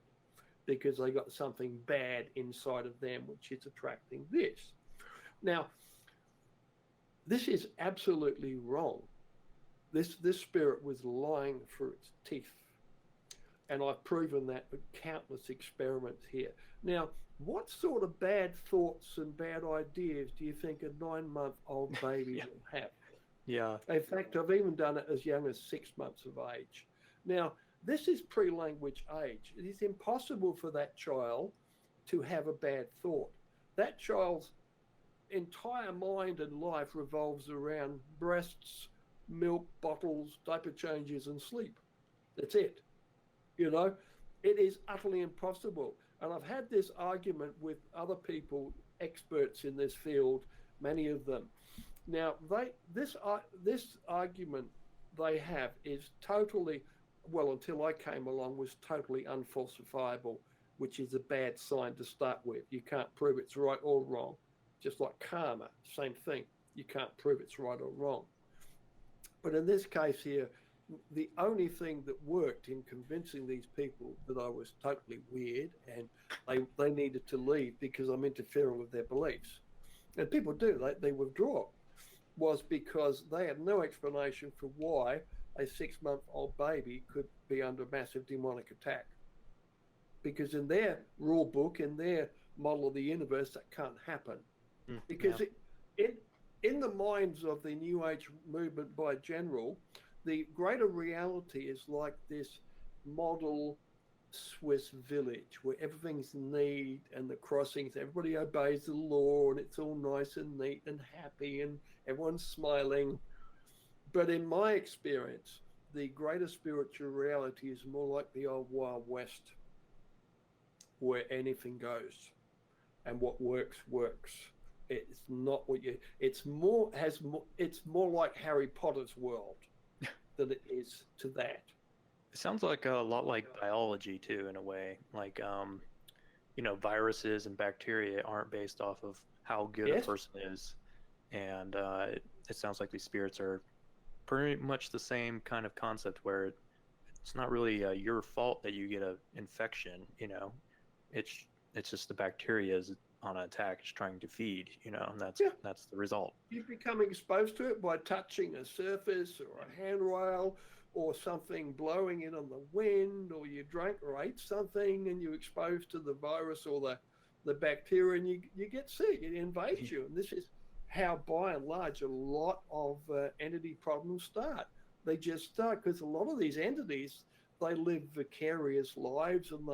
because they got something bad inside of them, which is attracting this. Now, this is absolutely wrong. This spirit was lying through its teeth. And I've proven that with countless experiments here. Now, what sort of bad thoughts and bad ideas do you think a 9-month-old baby Yeah. will have? Yeah. In fact, I've even done it as young as 6 months of age. Now, this is pre-language age. It is impossible for that child to have a bad thought. That child's entire mind and life revolves around breasts, milk, bottles, diaper changes, and sleep. That's it. You know, it is utterly impossible. And I've had this argument with other people, experts in this field, many of them. Now, this argument they have is totally, well, until I came along, was totally unfalsifiable, which is a bad sign to start with. You can't prove it's right or wrong. Just like karma, same thing. You can't prove it's right or wrong. But in this case here, the only thing that worked in convincing these people that I was totally weird and they needed to leave because I'm interfering with their beliefs, and people do, they withdraw, was because they had no explanation for why a 6-month-old baby could be under massive demonic attack. Because in their rule book, in their model of the universe, that can't happen. Because in the minds of the New Age movement by general, the greater reality is like this model Swiss village where everything's neat and the crossings, everybody obeys the law and it's all nice and neat and happy and everyone's smiling. But in my experience, the greater spiritual reality is more like the old Wild West, where anything goes and what works. It's not what you, it's more like Harry Potter's world than it is to that. It sounds like a lot like biology too, in a way. Like, viruses and bacteria aren't based off of how good a person is, and it sounds like these spirits are pretty much the same kind of concept, where it's not really your fault that you get an infection. It's just the bacteria is on an attack, it's trying to feed. And that's the result. You become exposed to it by touching a surface or a handrail or something blowing in on the wind, or you drank or ate something and you're exposed to the virus or the bacteria and you get sick. It invades you. And this is how, by and large, a lot of entity problems start. They just start because a lot of these entities, they live vicarious lives, and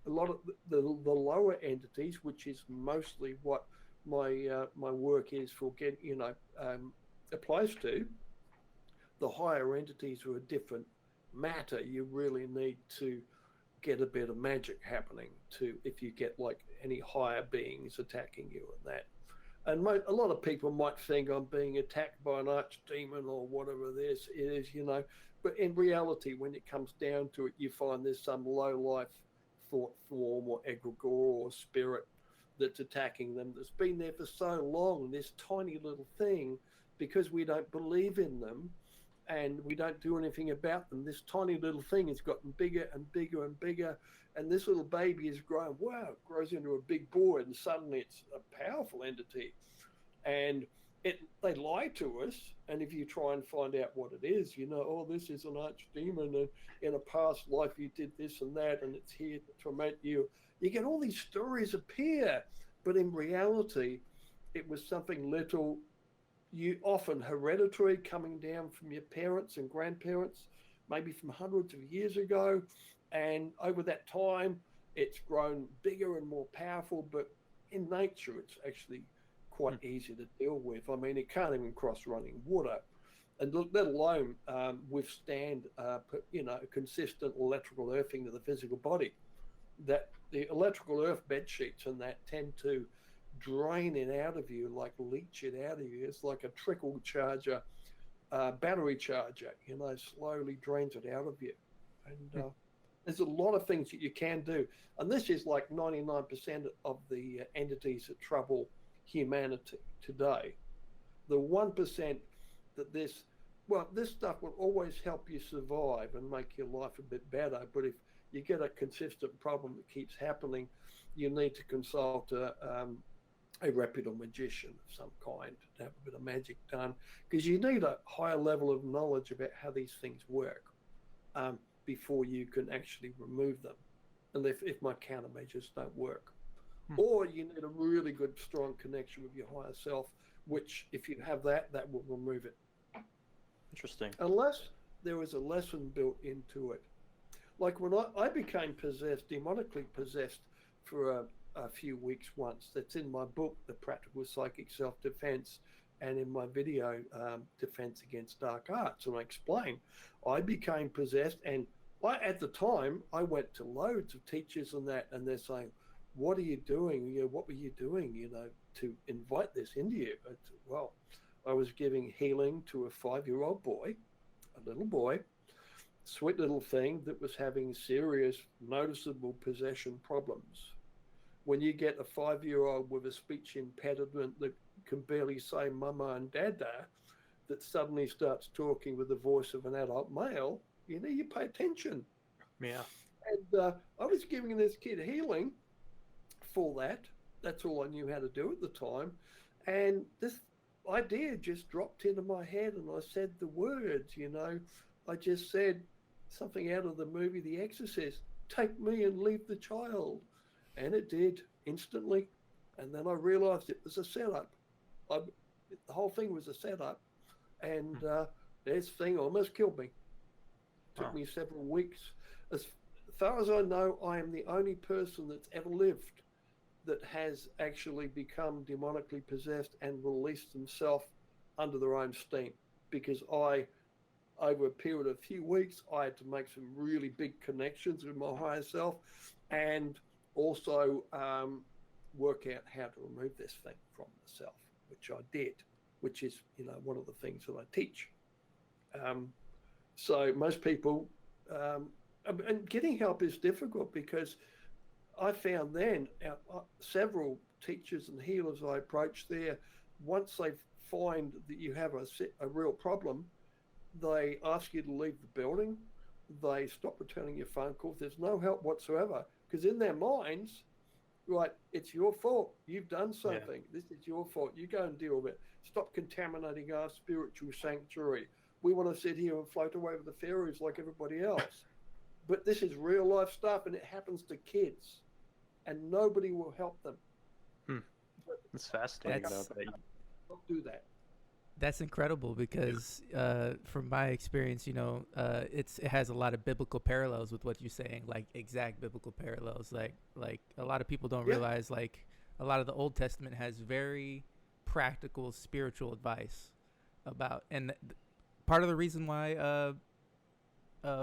a lot of the lower entities, which is mostly what my work is for, applies to. The higher entities are a different matter. You really need to get a bit of magic happening if you get like any higher beings attacking you and that. And a lot of people might think I'm being attacked by an archdemon or whatever this is, but in reality, when it comes down to it, you find there's some low life thought form or egregore or spirit that's attacking them, that's been there for so long, this tiny little thing, because we don't believe in them and we don't do anything about them. This tiny little thing has gotten bigger and bigger and bigger, and this little baby is grown. Wow, it grows into a big boy, and suddenly it's a powerful entity. And they lie to us, and if you try and find out what it is, this is an archdemon, and in a past life you did this and that, and it's here to torment you. You get all these stories appear, but in reality, it was something little, often hereditary, coming down from your parents and grandparents, maybe from hundreds of years ago, and over that time, it's grown bigger and more powerful, but in nature, it's actually quite easy to deal with. I mean, it can't even cross running water, and let alone withstand, consistent electrical earthing to the physical body. That the electrical earth bed sheets and that tend to drain it out of you, like leach it out of you. It's like a trickle charger, battery charger, slowly drains it out of you. And there's a lot of things that you can do. And this is like 99% of the entities that trouble humanity today. The 1% that this stuff will always help you survive and make your life a bit better. But if you get a consistent problem that keeps happening, you need to consult a reputable magician of some kind to have a bit of magic done, because you need a higher level of knowledge about how these things work before you can actually remove them, and if my countermeasures don't work. Or you need a really good, strong connection with your higher self, which if you have that will remove it. Interesting. Unless there was a lesson built into it. Like when I became possessed, demonically possessed for a few weeks once. That's in my book, The Practical Psychic Self-Defense, and in my video, Defense Against Dark Arts. And I explain, I became possessed, and at the time, I went to loads of teachers and they're saying, what are you doing? What were you doing, to invite this into you? Well, I was giving healing to a 5-year-old boy, a little boy, sweet little thing that was having serious, noticeable possession problems. When you get a 5-year-old with a speech impediment that can barely say mama and dada, that suddenly starts talking with the voice of an adult male, you pay attention. Yeah. And I was giving this kid healing for that. That's all I knew how to do at the time. And this idea just dropped into my head, and I said the words, I just said something out of the movie The Exorcist, take me and leave the child. And it did instantly. And then I realized it was a setup. The whole thing was a setup. And this thing almost killed me. Took me several weeks. As far as I know, I am the only person that's ever lived that has actually become demonically possessed and released themselves under their own steam. Because over a period of a few weeks, I had to make some really big connections with my higher self, and also work out how to remove this thing from the self, which I did, which is, one of the things that I teach. So most people, and getting help is difficult, because I found then several teachers and healers I approached there, once they find that you have a real problem, they ask you to leave the building. They stop returning your phone calls. There's no help whatsoever, because in their minds, right, it's your fault. You've done something. Yeah. This is your fault. You go and deal with it. Stop contaminating our spiritual sanctuary. We want to sit here and float away with the fairies like everybody else. But this is real life stuff, and it happens to kids, and nobody will help them. That's fascinating. Don't do that. That's incredible, because from my experience, it has a lot of biblical parallels with what you're saying, like exact biblical parallels. Like a lot of people don't realize, like a lot of the Old Testament has very practical spiritual advice about, and part of the reason why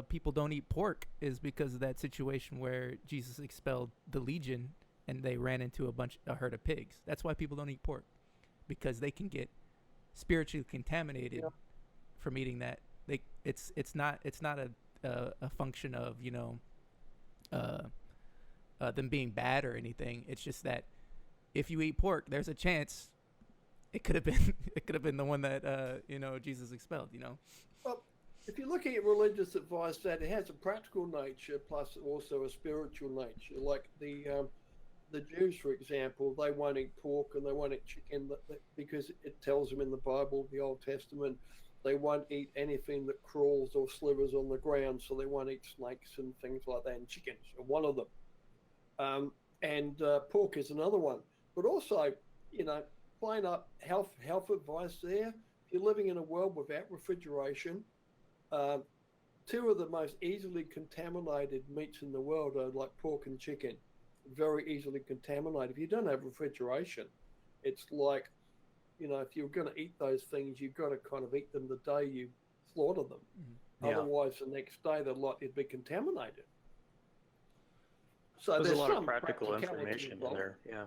people don't eat pork is because of that situation where Jesus expelled the legion and they ran into a herd of pigs. That's why people don't eat pork, because they can get spiritually contaminated from eating that. It's not a function of them being bad or anything. It's just that if you eat pork, there's a chance it could have been the one that Jesus expelled. Well, if you're looking at religious advice, that it has a practical nature plus also a spiritual nature. Like the Jews, for example, they won't eat pork and they won't eat chicken because it tells them in the Bible, the Old Testament, they won't eat anything that crawls or slithers on the ground, so they won't eat snakes and things like that, and chickens are one of them. And pork is another one. But also, plain up health advice there. If you're living in a world without refrigeration, two of the most easily contaminated meats in the world are like pork and chicken. Very easily contaminated. If you don't have refrigeration, it's like, if you're going to eat those things, you've got to kind of eat them the day you slaughter them. Otherwise, the next day they're likely to be contaminated. So there's a lot of practical information in there. Yeah,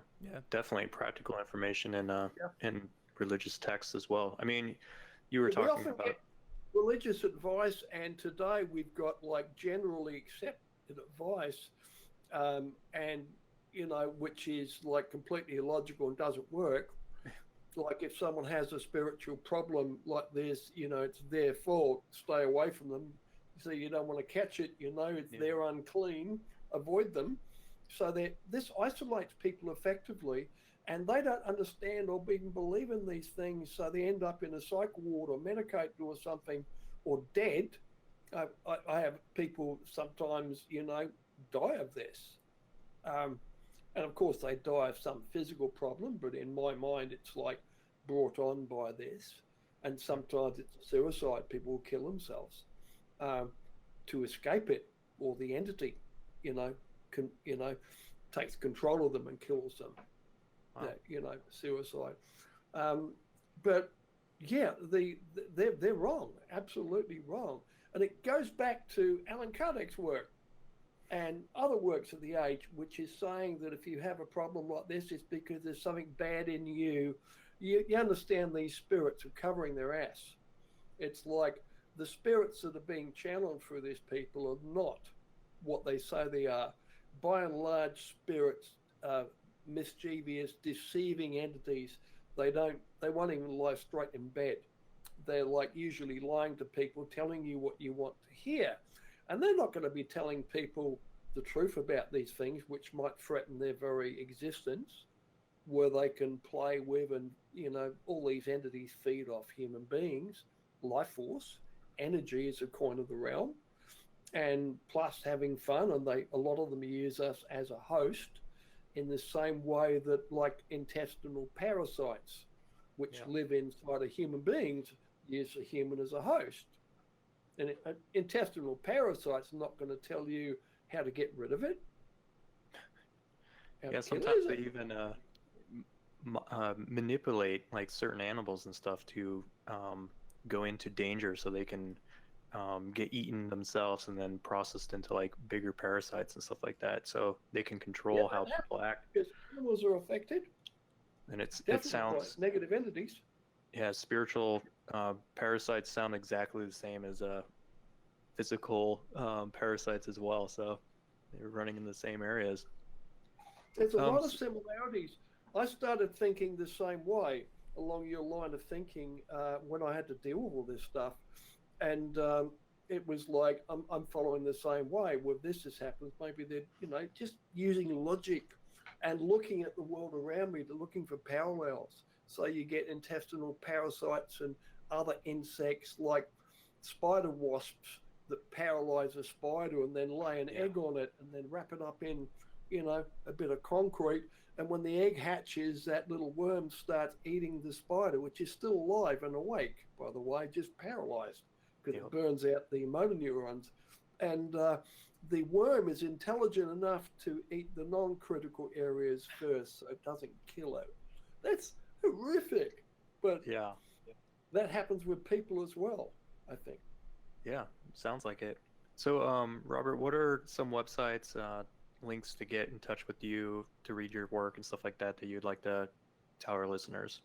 definitely practical information in religious texts as well. I mean, you were talking about religious advice, and today we've got like generally accepted advice. And which is like completely illogical and doesn't work. Like if someone has a spiritual problem like this, it's their fault. Stay away from them. So you don't want to catch it. They're unclean. Avoid them. So that this isolates people effectively, and they don't understand or even believe in these things. So they end up in a psych ward or medicated or something, or dead. I have people sometimes, die of this. And of course, they die of some physical problem, but in my mind, it's like brought on by this. And sometimes it's suicide. People will kill themselves to escape it, or the entity, takes control of them and kills them. Wow. Suicide. But yeah, they're wrong, absolutely wrong. And it goes back to Alan Kardec's work and other works of the age, which is saying that if you have a problem like this, it's because there's something bad in you. You understand these spirits are covering their ass. It's like the spirits that are being channeled through these people are not what they say they are. By and large, spirits are mischievous, deceiving entities. They won't even lie straight in bed. They're like usually lying to people, telling you what you want to hear. And they're not going to be telling people the truth about these things, which might threaten their very existence, where they can play with and, all these entities feed off human beings, life force, energy is a coin of the realm, and plus having fun. And a lot of them use us as a host in the same way that like intestinal parasites, which live inside of human beings, use a human as a host. And an intestinal parasite's not going to tell you how to get rid of it. Sometimes they even manipulate like certain animals and stuff to go into danger so they can get eaten themselves and then processed into like bigger parasites and stuff like that, so they can control how people act. Because animals are affected. And it sounds negative entities. Yeah, spiritual parasites sound exactly the same as physical parasites as well. So they're running in the same areas. There's a lot of similarities. I started thinking the same way along your line of thinking when I had to deal with all this stuff. And it was like, I'm following the same way. Well, this has happened. Maybe they're, just using logic and looking at the world around me, looking for parallels. So you get intestinal parasites and other insects like spider wasps that paralyze a spider and then lay an egg on it and then wrap it up in, a bit of concrete. And when the egg hatches, that little worm starts eating the spider, which is still alive and awake, by the way, just paralyzed because it burns out the motor neurons. And the worm is intelligent enough to eat the non-critical areas first, so it doesn't kill it. That's horrific, but that happens with people as well, I think. Yeah, sounds like it. So, Robert, what are some websites, links to get in touch with you, to read your work and stuff like that you'd like to tell our listeners?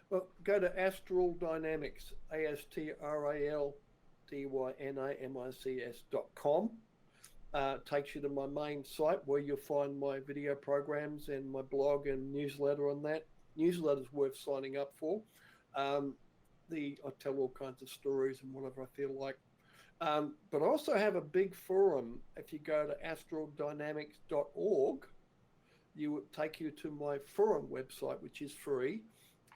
Well, go to Astral Dynamics, AstralDynamics.com. Takes you to my main site where you'll find my video programs and my blog and newsletter on that. Newsletter's worth signing up for. I tell all kinds of stories and whatever I feel like. But I also have a big forum. If you go to astraldynamics.org, you would take you to my forum website, which is free.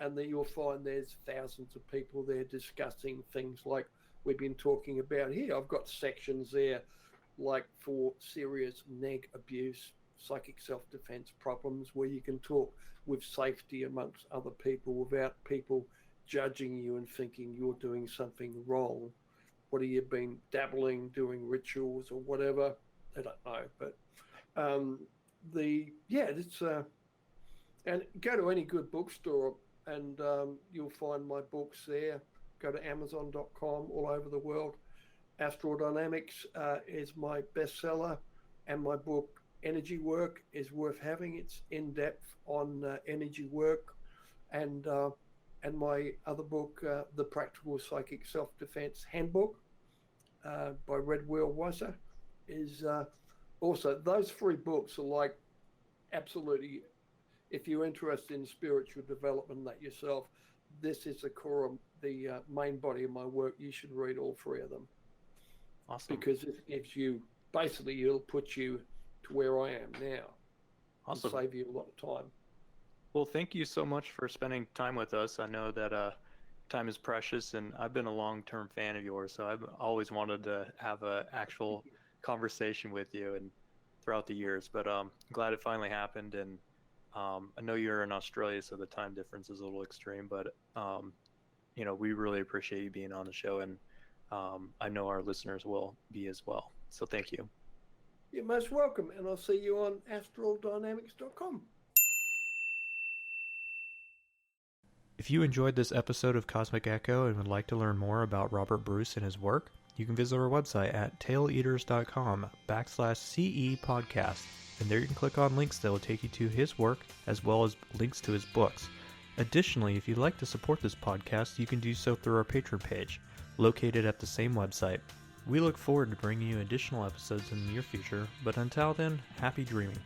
And then you'll find there's thousands of people there discussing things like we've been talking about here. I've got sections there like for serious neg abuse, psychic self-defense problems, where you can talk with safety amongst other people without people judging you and thinking you're doing something wrong. What have you been dabbling, doing rituals or whatever? I don't know, but and go to any good bookstore and you'll find my books there. Go to Amazon.com all over the world. Astral Dynamics is my bestseller, and my book Energy Work is worth having. It's in depth on energy work, and my other book, The Practical Psychic Self-Defense Handbook by Red Wheel Weiser, is also, those three books are like absolutely if you're interested in spiritual development that yourself, this is the core of the main body of my work. You should read all three of them. Awesome. Because it gives you, basically, it'll put you to where I am now. Awesome. And save you a lot of time. Well, thank you so much for spending time with us. I know that time is precious, and I've been a long-term fan of yours, so I've always wanted to have an actual conversation with you and throughout the years. But I'm glad it finally happened, and I know you're in Australia, so the time difference is a little extreme, but we really appreciate you being on the show, and I know our listeners will be as well. So thank you. You're most welcome, and I'll see you on astraldynamics.com. If you enjoyed this episode of Cosmic Echo and would like to learn more about Robert Bruce and his work, you can visit our website at taileaters.com/CE podcast. And there you can click on links that will take you to his work as well as links to his books. Additionally, if you'd like to support this podcast, you can do so through our Patreon page, located at the same website. We look forward to bringing you additional episodes in the near future, but until then, happy dreaming.